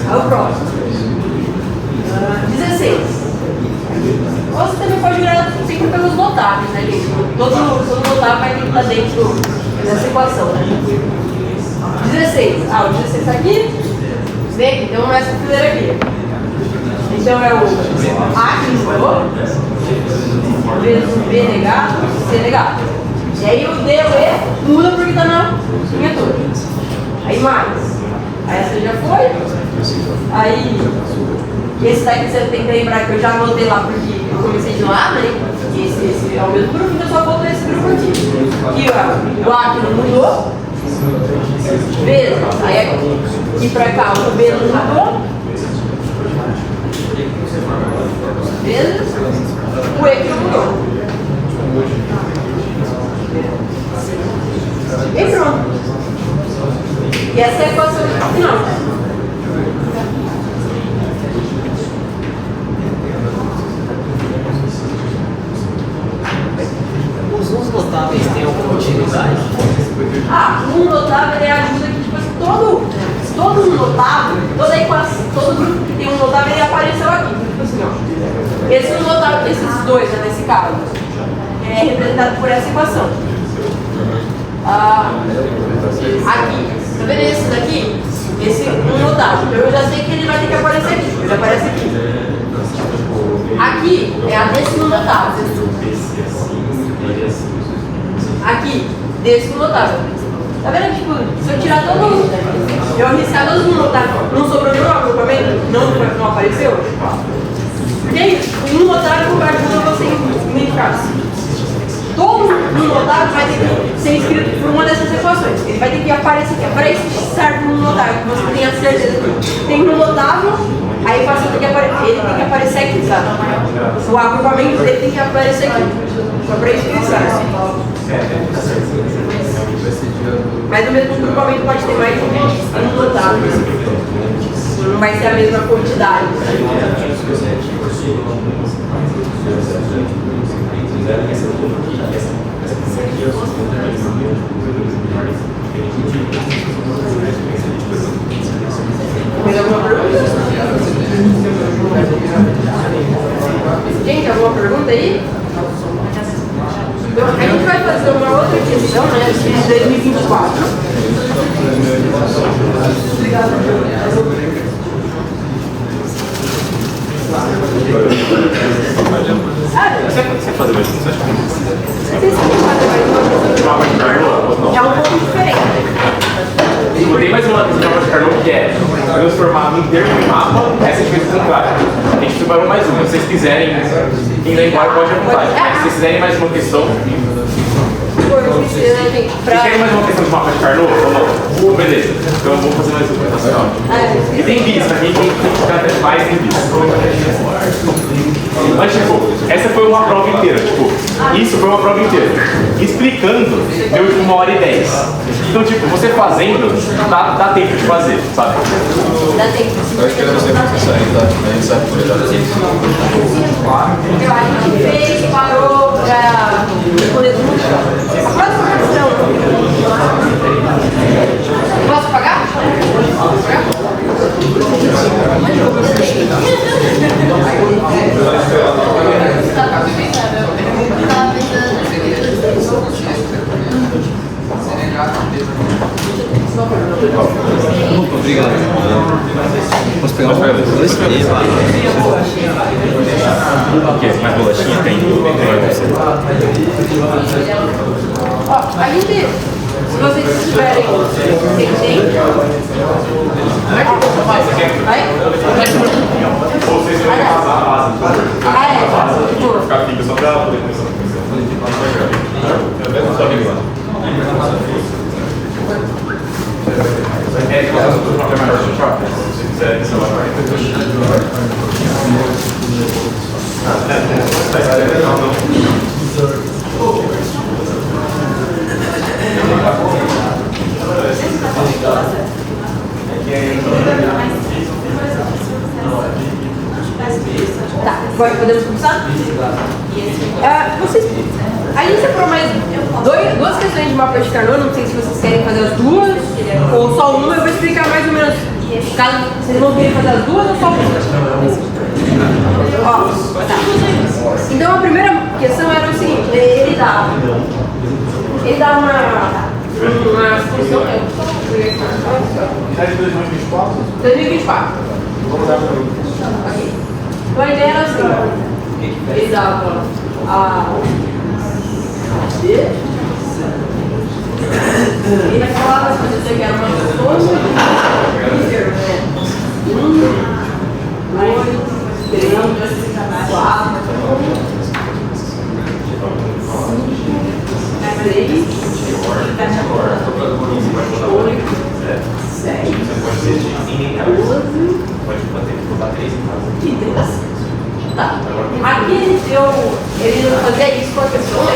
o próximo. 16. Você também pode virar sempre pelos notáveis, né, gente? Todo notável vai ter que estar dentro dessa equação, né? 16. O 16 tá aqui. Vem aqui, então essa fileira aqui. Então é o A que mudou, vezes o B negado, C negado. E aí o D e o E muda porque está na linha toda. Aí mais. Aí essa já foi. Aí esse daqui você tem que lembrar que eu já anotei lá porque eu comecei de lá, né? Esse é o mesmo grupo, então só falta esse grupo aqui. Aqui o A que não mudou. Vezes. Aí aqui pra cá o B não mudou. Vezes o E que não mudou. E pronto. E essa é a equação final. Os uns notáveis têm alguma utilidade? Um notável ele ajuda que tipo, todo notável, toda equação, todo grupo que tem um notável ele apareceu aqui. Tipo assim, ó. Esse notável, esses dois, né, nesse caso, é representado por essa equação. Aqui, tá vendo esse daqui? Esse notável. Então eu já sei que ele vai ter que aparecer aqui. Ele aparece aqui. Aqui é a décimo notável. Aqui, décimo notável. Tá vendo? Tipo, se eu tirar todo. Eu arriscar todos os notáveis, não sobrou nenhum agrupamento? Não apareceu? Porque um notável ajuda você a identificar. Todo notável vai ter que ser inscrito por uma dessas equações. Ele vai ter que aparecer aqui. Para isso serve um notável, que você tenha certeza que tem um notável, aí a equação tem que ele tem que aparecer aqui, sabe? O agrupamento dele tem que aparecer aqui. Só para isso que ele serve. Mas o mesmo agrupamento pode ter mais de um notável. Não vai ser a mesma quantidade. Mais alguma pergunta? Gente, alguma pergunta aí? Então, a gente vai fazer uma outra questão, né, de 2024. Você fazer mais isso? É um pouco diferente. Tem mais uma questão de Carnot que é transformar um termo em mapa, essa é a diferença clara. A gente separou mais uma. Se vocês quiserem ir embora, pode apontar. Se vocês quiserem mais uma questão. Vocês querem mais uma questão de mapa de Carnot? Ou beleza. Então eu vou fazer mais uma. E tem bis, tá? Quem ficar até mais tem bis. Mas tipo, essa foi uma prova inteira. Tipo, isso foi uma prova inteira. Explicando, deu tipo 1h10. Então, tipo, você fazendo, dá tempo de fazer, sabe? Dá tempo. Eu acho que eu não sei como você sai, tá? A gente sabe por exemplo. A gente fez, parou pra responder tudo. A próxima questão. Posso pagar? Posso pagar? Obrigado. Posso pegar dois? O que? Mais bolachinha tem? Ó, a gente, se vocês tiverem entendendo, vai? Ou vocês vão passar a base. Ah, é, tipo, Ficar fica só pra poder começar. Só vem lá. É, que você usa o próprio maior do shopping. Se você quiser, você tá, agora podemos começar? Vocês, aí separou mais duas questões de mapa de Carnot, não sei se vocês querem fazer as duas ou só uma, eu vou explicar mais ou menos. Caso vocês vão querer fazer as duas ou só uma? Ó, tá. Então a primeira questão era o seguinte, ele dá uma exposição. É de 2024? 2024. Ok. Então a ideia era assim, ele dava ele falava as coisas que eram uma coisa, né? 1, 2, 3, 4, 6, 8, 7, 12 e 13. Tá. Aqui ele fazia isso com a pessoa,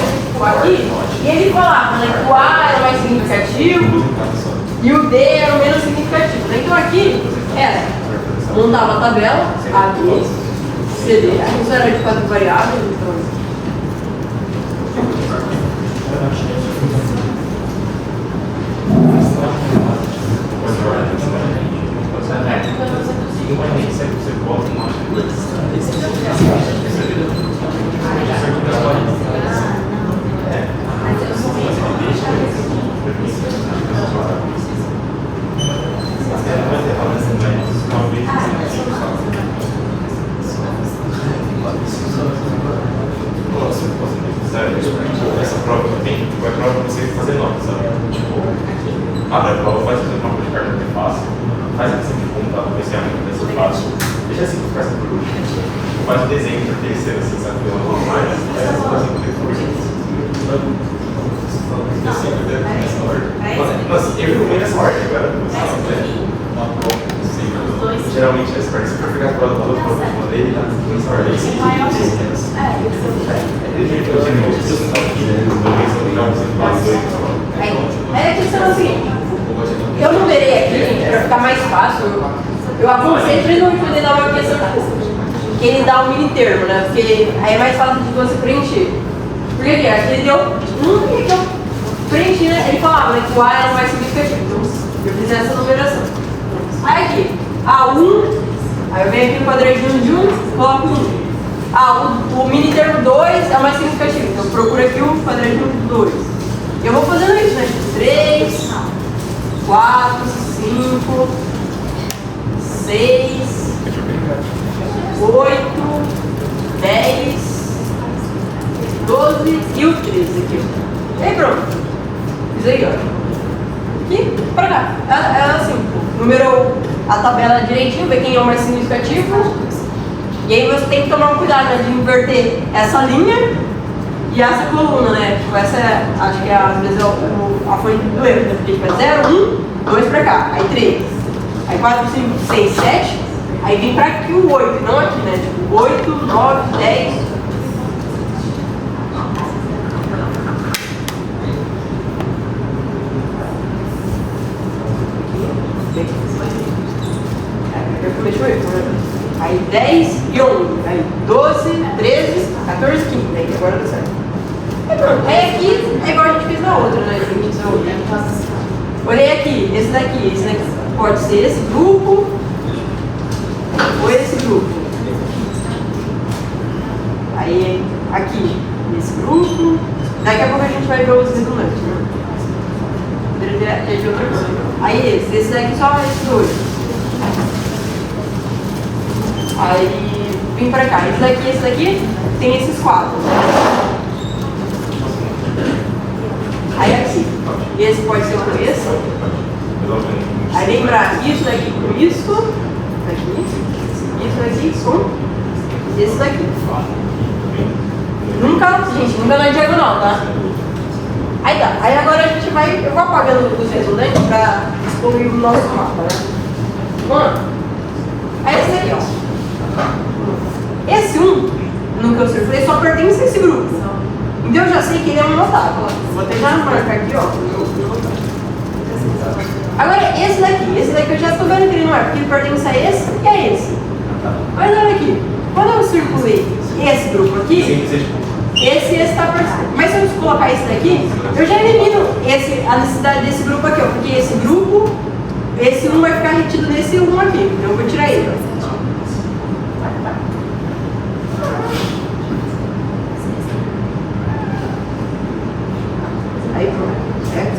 aqui, e ele falava, né, que o A era mais significativo e o D era o menos significativo. Né? Então aqui era, montava a tabela, A, B, C, D. Aqui isso era de 4 variáveis, então. Essa prova tem, vai prova você fazer nota, sabe? Tipo, a prova faz fazer uma de carta que é fácil, faz assim de conta, esse ano vai ser fácil, deixa assim que faz por último, faz o desenho para terceiro, assim, sabe? Eu não mais, assim, por nossa, eu fui nessa ordem agora, geralmente essa parte, se for pegar a prova do outro dele, tá nessa ordem. É a questão assim, eu numerei aqui para ficar mais fácil. Eu aconselho principalmente poder dar uma questão que ele dá um mini termo, né? Porque aí é mais fácil de você preencher. Porque aqui ele deu e que eu preenchi, né? Ele falava, né, que o A era mais significativo. Então eu fiz essa numeração. Aí aqui, A1, aí eu venho aqui no quadradinho de 1, coloco 1. O mini termo 2 é o mais significativo, então eu procuro aqui o quadradinho 2. E eu vou fazendo isso, né? 3, 4, 5, 6, 8, 10, 12 e o 13 aqui. E aí pronto. Fiz aí, ó. Aqui pra cá. É assim, numerou a tabela direitinho, ver quem é o mais significativo. E aí você tem que tomar um cuidado, né, de inverter essa linha e essa coluna, né? Tipo, essa é, acho que é às vezes a fonte do erro, né? Porque tipo, é 0, 1, 2 pra cá, aí 3, aí 4, 5, 6, 7, aí vem pra aqui o 8, não aqui, né? Tipo, 8, 9, 10. Aí 10 e 11, aí 12, 13, 14, 15, aí agora tá certo. Aí pronto, aí aqui é igual a gente fez na outra, né? Olhei aqui, esse daqui pode ser esse grupo ou esse grupo. Aí aqui, esse grupo, daqui a pouco a gente vai ver os resultantes, né? Poderia ter de outra coisa. Aí Esse daqui só esses dois. Aí vim pra cá. Esse daqui tem esses 4. Aí aqui. Esse pode ser com esse. Aí lembrar isso daqui com isso. Aqui. Isso daqui com esse daqui. Nunca, gente, nunca na diagonal, tá? Aí tá. Aí agora a gente vai. Eu vou apagando os resultantes pra excluir o nosso mapa, né? Mano. Aí esse daqui, ó. Esse 1, no que eu circulei, só pertence a esse grupo. Então eu já sei que ele é um notável. Vou tentar marcar aqui, ó. Agora esse daqui eu já estou vendo que ele não é, porque ele pertence a esse e a esse. Mas olha aqui, quando eu circulei esse grupo aqui, esse está pertencendo. Mas se eu colocar esse daqui, eu já elimino a necessidade desse grupo aqui, ó, porque esse grupo, esse 1 vai ficar retido nesse 1 aqui. Então eu vou tirar ele, ó. Aí pronto, certo?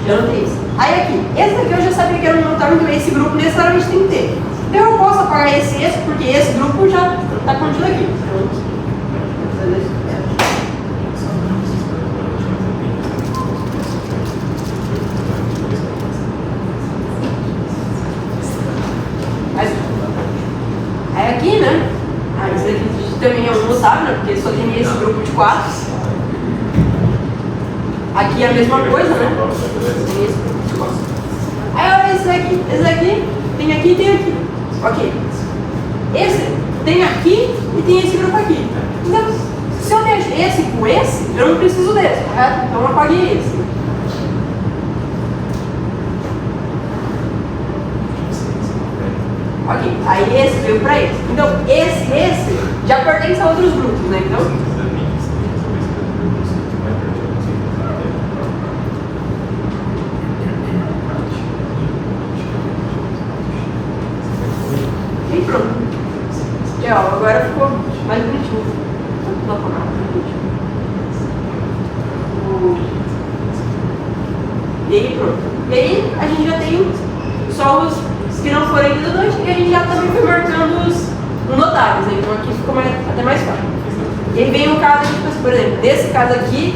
Já não tem isso. Aí aqui, esse daqui eu já sabia que era um notável, então esse grupo necessariamente tem que ter. Então eu posso apagar esse, porque esse grupo já está contido aqui. Aí aqui, né? Esse daqui também é um notável, né? Porque só tem esse grupo de 4. Aqui é a mesma coisa, né? Tem esse grupo de 4. Aí olha esse daqui. Esse daqui tem aqui e tem aqui. Ok. Esse tem aqui e tem esse grupo aqui. Então, se eu deixo esse com esse, eu não preciso desse, correto? Então eu apaguei esse. Ok, aí esse veio pra esse. Então esse já pertence a outros grupos, né? Então, e pronto. E ó, agora ficou mais bonitinho. E aí pronto. E aí a gente já tem só os que não forem redundantes e a gente já também foi marcando os notáveis, né? Então aqui ficou até mais fácil. E aí vem o caso, por exemplo, nesse caso aqui,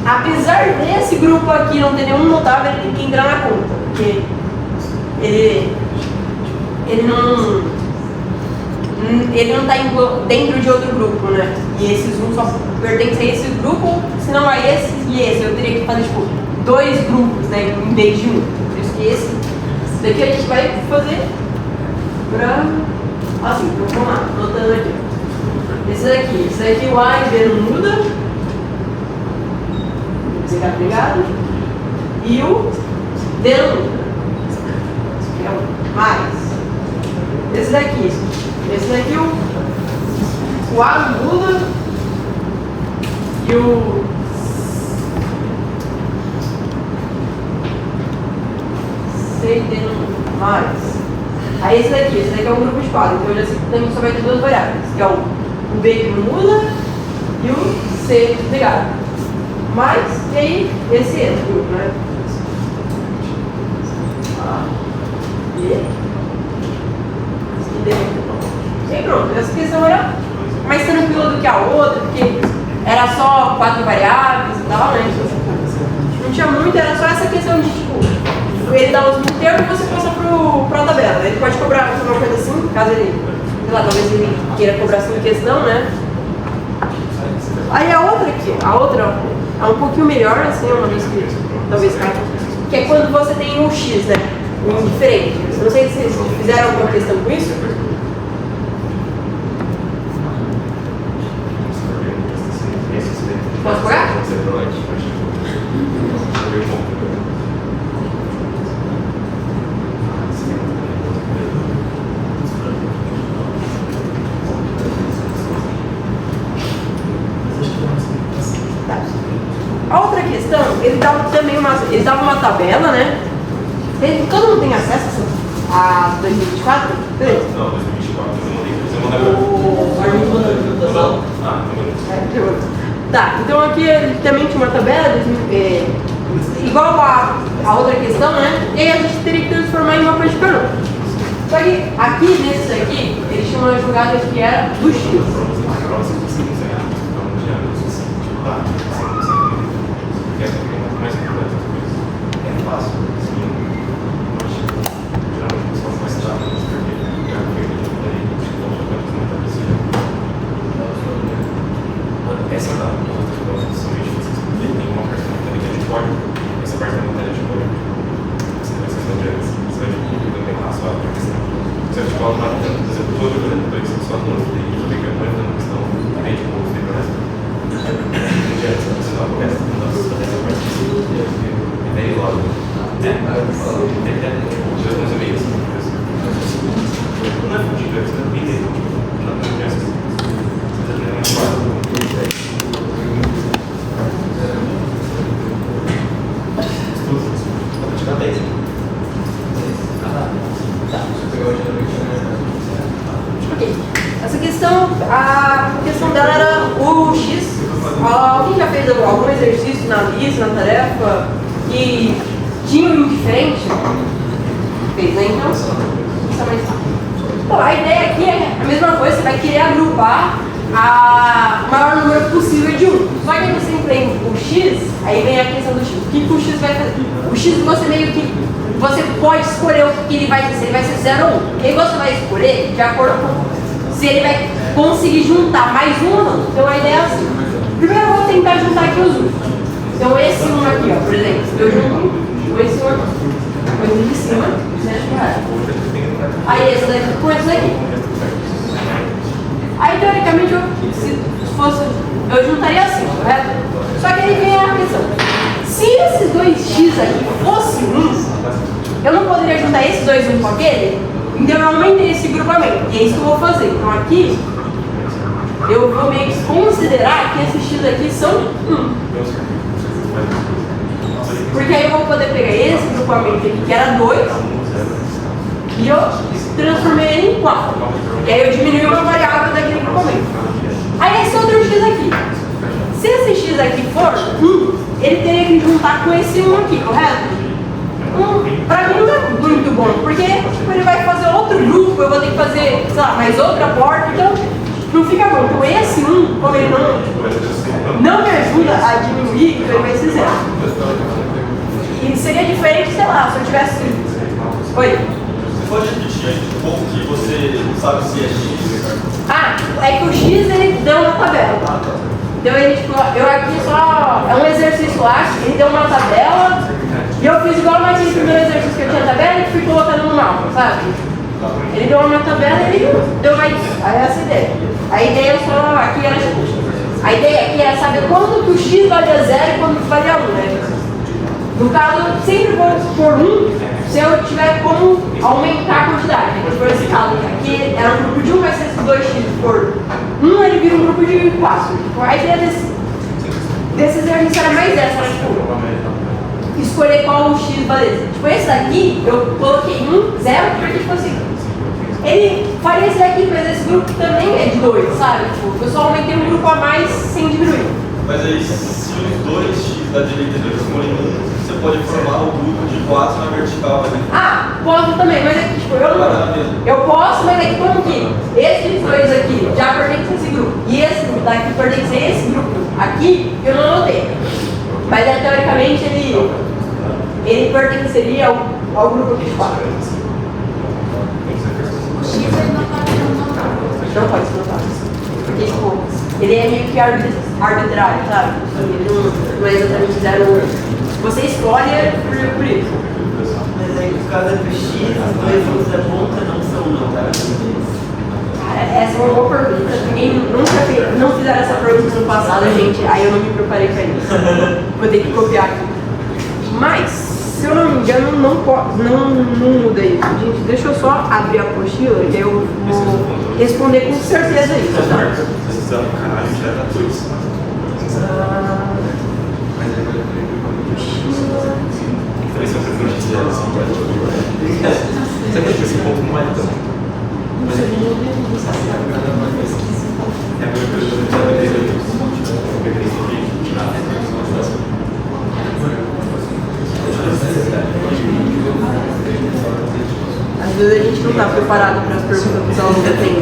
apesar desse grupo aqui não ter nenhum notável, ele tem que entrar na conta, porque ele não está dentro de outro grupo, né? E esses só pertencem a esse grupo, senão a esse e esse. Eu teria que fazer tipo 2 grupos, né? Em vez de 1. Por isso que esse daqui a gente vai fazer pra. Assim, então vamos lá, anotando aqui. Esse daqui o A e B não muda. Você ficar ligado. E o D não muda. É o mais. Esse daqui o A não muda. E o C e D não muda. Mais. Aí esse daqui é um grupo de 4, então eu já sei que também só vai ter 2 variáveis, que é o B que não muda e o C ligado. Mais, e aí esse grupo, né? E aí pronto, essa questão era mais tranquila do que a outra, porque era só 4 variáveis e tal, né? Não tinha muito, era só essa questão de tipo, ele dá os termos e você passa pra tabela. Ele pode cobrar uma coisa assim, caso ele, sei lá, talvez ele queira cobrar assim em questão, né? Aí a outra é um pouquinho melhor, assim, uma vez que talvez caiba, que é quando você tem um X, né? Um diferente. Eu não sei se vocês fizeram alguma questão com isso. Posso pagar? A outra questão, ele dava uma tabela, né? Todo mundo tem acesso a 2024? Beleza. Não, 2024. Você manda Tá, então aqui ele também tinha uma tabela, igual a a outra questão, né? E aí a gente teria que transformar em mapa de canhão. Só que aqui, nesse aqui, eles tinham uma jogada que era do X. Essa da são bem difíceis. Tem uma parte da mecânica de código, essa parte da mecânica de código. Você vai não tem lá só a questão. Você vai falar uma por exemplo, todo o grande só no e pegando uma questão também de como fica, né? Você dá o resto dessa parte é bem logo. Tipo, meus e-mails. Não é fundido, é que você não entende. Não conhece. Ok. Essa questão, a questão dela era o X. Alguém já fez algum exercício na lista, na tarefa, que tinha um diferente? Fez, né? Então, isso é mais fácil. Bom, a ideia aqui é a mesma coisa, você vai querer agrupar o maior número possível de 1. Só que aí você tem o X, aí vem a questão do X. O que o X vai fazer? O X você meio que você pode escolher o que ele vai ser, se ele vai ser 0 ou 1. E aí você vai escolher de acordo com se ele vai conseguir juntar mais um ou não. Então a ideia é assim. Primeiro eu vou tentar juntar aqui os últimos. Então esse 1 aqui, ó, por exemplo, eu junto com esse 1 aqui. Com esse de cima, né? Aí esse daqui com esse daqui. Aí teoricamente eu juntaria assim, correto? Só que aí vem a questão. Se esses dois X aqui fossem 1, eu não poderia juntar esses dois 1 com aquele, então eu aumentei esse grupamento. E é isso que eu vou fazer. Então aqui, eu vou meio que considerar que esses X aqui são 1. Porque aí eu vou poder pegar esse grupamento aqui, que era 2, e eu transformei ele em 4. E aí eu diminui uma variável daquele grupamento. Aí esse outro X aqui. Se esse X aqui for 1, ele teria que juntar com esse 1 aqui, correto? Pra mim não é muito bom, porque tipo, ele vai fazer outro grupo, eu vou ter que fazer, sei lá, mais outra porta, então não fica bom. Então esse 1, como ele não me ajuda a diminuir, então ele vai ser 0. E seria diferente, sei lá, se eu tivesse... Oi? Você pode repetir como que você sabe se é X? Ah, é que o X ele deu uma tabela. Então ele, tipo, eu aqui só, é um exercício lá, ele deu uma tabela, e eu fiz igual naquele primeiro exercício que eu tinha tabela e fui colocando no mapa, sabe? Ele deu uma tabela e ele deu mais, aí essa ideia. A ideia só aqui era tipo, a ideia aqui era saber quando que o X valia 0 e quando que valia 1, né? No caso, eu sempre vou por 1 se eu tiver como aumentar a quantidade. Né? Por esse caso, aqui era um grupo de 1, mas se esses dois X for 1, ele vira um grupo de 4. Tipo, a ideia desse exercício era mais essa, era tipo, escolher qual o X valesse. Tipo, esse daqui, eu coloquei 1, 0, porque tipo assim, ele faria esse daqui, mas esse grupo também é de 2, sabe? Tipo, eu só aumentei um grupo a mais sem diminuir. Mas aí, se os dois X da direita e dois forem 1, você pode formar o grupo de 4 na vertical, né? Ah, posso também, mas é que tipo, eu posso, mas é que como que esses dois aqui já pertencem a esse grupo e esse daqui pertence a esse grupo aqui, eu não anotei. Mas é, teoricamente ele pertenceria ao grupo aqui de 4. O X ele não pode ser notado. Não pode ser notado. Porque tipo, ele é meio que arbitrário, sabe? Ele não é exatamente 0. Você escolhe por isso. Mas aí por causa do X, os dois outros da ponta não são notáveis. Cara, essa é uma boa pergunta. Ninguém nunca não fizeram essa pergunta no passado, gente. Aí eu não me preparei pra isso. Vou ter que copiar aqui. Mas, se eu não me engano, não muda isso. Gente, deixa eu só abrir a apostila e eu vou responder com certeza isso. Tá? Você tem esse ponto não é tão. tá preparado para as perguntas que os alunos têm.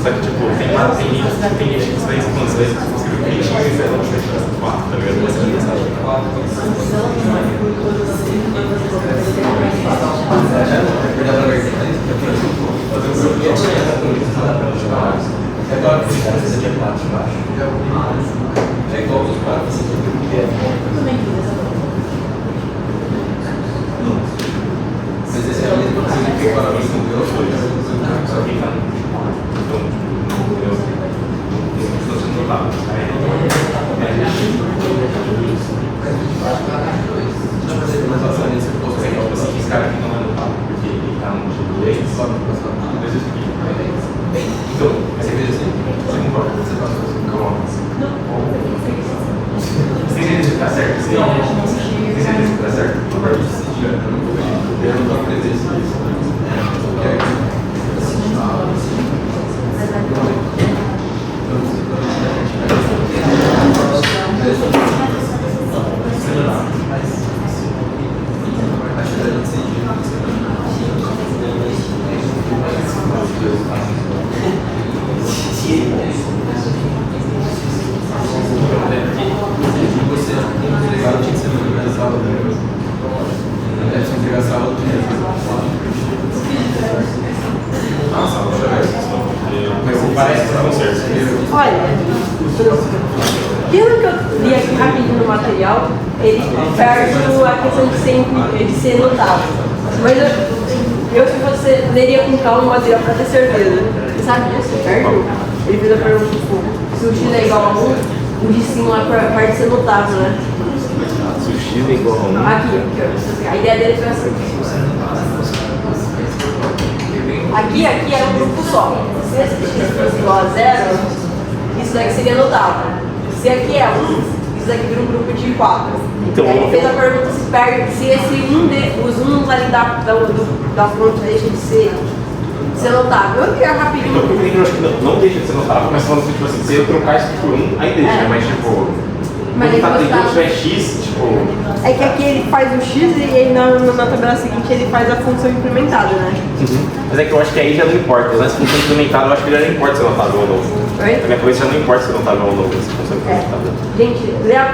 Só que, tipo, tem gente que faz quantas vezes que conseguiu crítica e zero, tá ligado? Essa é a mensagem. É igual os pratos. Mas esse é a mesma coisa que para mim com Deus foi. Só que então, Deus não se notava. Esse cara aqui não é notável, porque ele está no tipo 2, só que dois aqui. Então, você fez assim? Você concorda? Você faz assim? Coloca assim. Você tem certeza que está certo? Sim. Tem certeza que está certo? A partir de se tiver, eu não vou ver. Eu não vou aprender isso. Olha, pelo que eu li aqui rapidinho no material, ele perde a questão de ser notável. Mas eu se você leria com calma o material para ter certeza. Você sabe disso, certo? Ele fez a pergunta, tipo, se o X é igual a 1, o de cima lá parte de ser notável, né? Se o X é igual a 1. Aqui, ó. A ideia dele foi assim. Aqui é um grupo só. Se esse X fosse igual a 0, isso daqui seria notável. Se aqui é 1, isso daqui vira um grupo de 4. Então, aí ele fez a pergunta se esse os 1 ali da fonte deixa de ser notável. Eu quero rapidinho. Eu acho que não deixa de ser notável, mas falando assim, tipo assim, se eu trocar isso por 1, aí deixa, mas tipo. Mas ele quando tiver X, tipo. É que aqui ele faz o X e aí na tabela seguinte ele faz a função implementada, né? Mas é que eu acho que aí já não importa. Nessa função implementada, eu acho que já não importa se é notável ou não. Oi? Na minha cabeça já não importa se é notável ou não essa função implementada. Gente,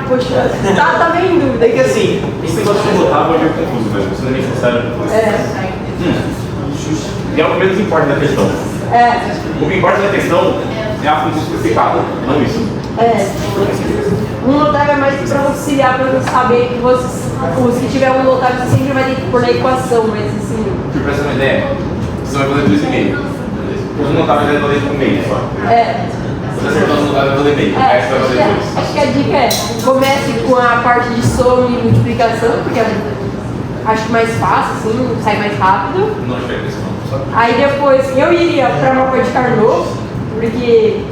poxa, tá meio em dúvida. É que assim, esse negócio de notável é meio confuso mesmo, sendo bem sincero. E é o que menos importa na questão. O que importa na questão é a função especificada, não isso. Um notável é mais para auxiliar, para você saber que se tiver um notável, você sempre vai ter que pôr na equação, mas assim. Pra ter uma ideia, você vai fazer 2,5. Os notáveis vai valer 1,5 só. Se você acertar os notáveis vai valer meio. Aí você vai fazer 2. Acho que a dica é: comece com a parte de soma e multiplicação, porque acho mais fácil, assim, sai mais rápido. Não achei isso não. Aí depois eu iria para mapa de Carnot, porque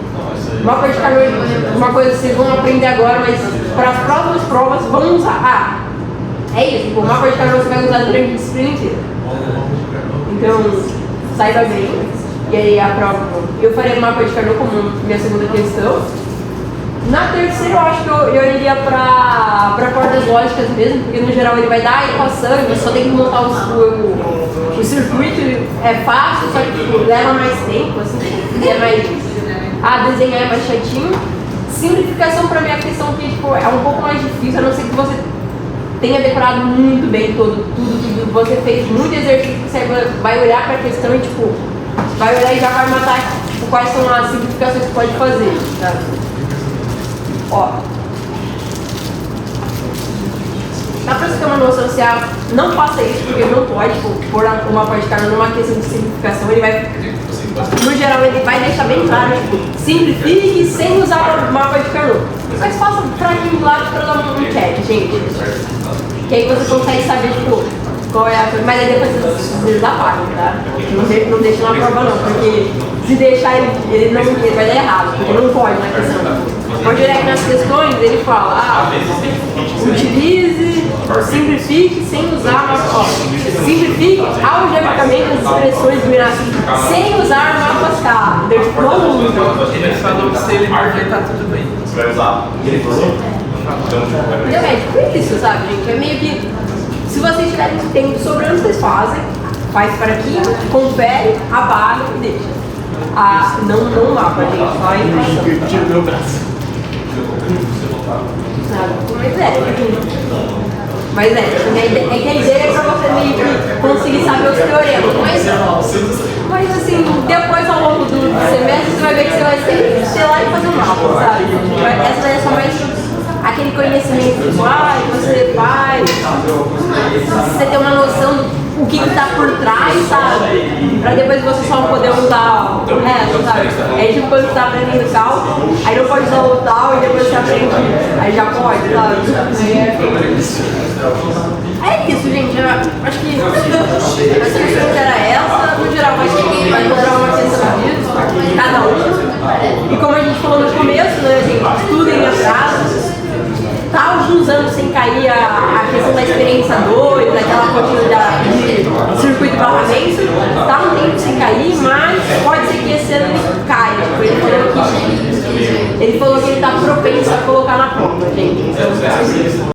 mapa de Carnot é uma coisa que vocês vão aprender agora, mas para as próximas provas vão usar. É isso, o mapa de Carnot você vai usar durante a disciplina inteira. Então, saiba bem. E aí a prova, eu faria mapa de Carnot como minha segunda questão. Na terceira eu acho que eu iria para portas lógicas mesmo, porque no geral ele vai dar a equação e você só tem que montar o circuito, é fácil, só que tipo, leva mais tempo, assim, desenhar é mais chatinho. Simplificação para mim é a questão que tipo, é um pouco mais difícil, a não ser que você tenha decorado muito bem tudo, você fez muito exercício, você vai olhar para a questão e tipo, vai olhar e já vai matar tipo, quais são as simplificações que pode fazer, tá? Ó, dá pra você ter uma noção se não faça isso, porque não pode pôr uma parte de Carnot numa questão de simplificação, ele vai, no geral, ele vai deixar bem claro, tipo, simplifique sem usar o mapa de Carnot. Mas faça fraquinho do lado pra dar um check, gente. Que aí você consegue saber, tipo, qual é a coisa. Mas aí depois vocês apagam, tá? Não deixa na prova não, porque se deixar ele vai dar errado, porque não pode na questão. Pode olhar aqui nas questões, ele fala, utilize, simplifique sem usar mapas. Simplifique algebricamente as expressões de numeração sem usar mapas K. Não usa. Ele falou que se ele projetar tudo bem. Você vai usar. Ele falou? Então é tipo isso, sabe, gente? É meio que, se vocês tiverem tempo sobrando, vocês faz para aqui, confere, apaga e deixa. Ah, não mapa, gente, só a impressão. Tira meu braço. Mas é que a ideia é pra você meio que conseguir saber os teoremas. Mas assim, depois ao longo do semestre você vai ver que você vai sempre ir lá e fazer um mapa, sabe? Essa daí é só mais aquele conhecimento visual que você faz, você ter uma noção do o que está por trás, sabe? Pra depois você só poder usar o resto, sabe? Aí tipo quando você tá aprendendo cálculo, aí não pode usar o tal e depois você aprende, aí já pode, sabe? É isso, gente. Eu acho que a solução era essa, no geral vai encontrar uma questão disso, cada um. E como a gente falou no começo, né, gente, estudem atrasos. Tá alguns anos sem cair a questão da experiência 2, daquela continuidade de circuito de barramento, tá um tempo sem cair, mas pode ser que esse ano ele caia. Ele falou que ele tá propenso a colocar na prova, gente.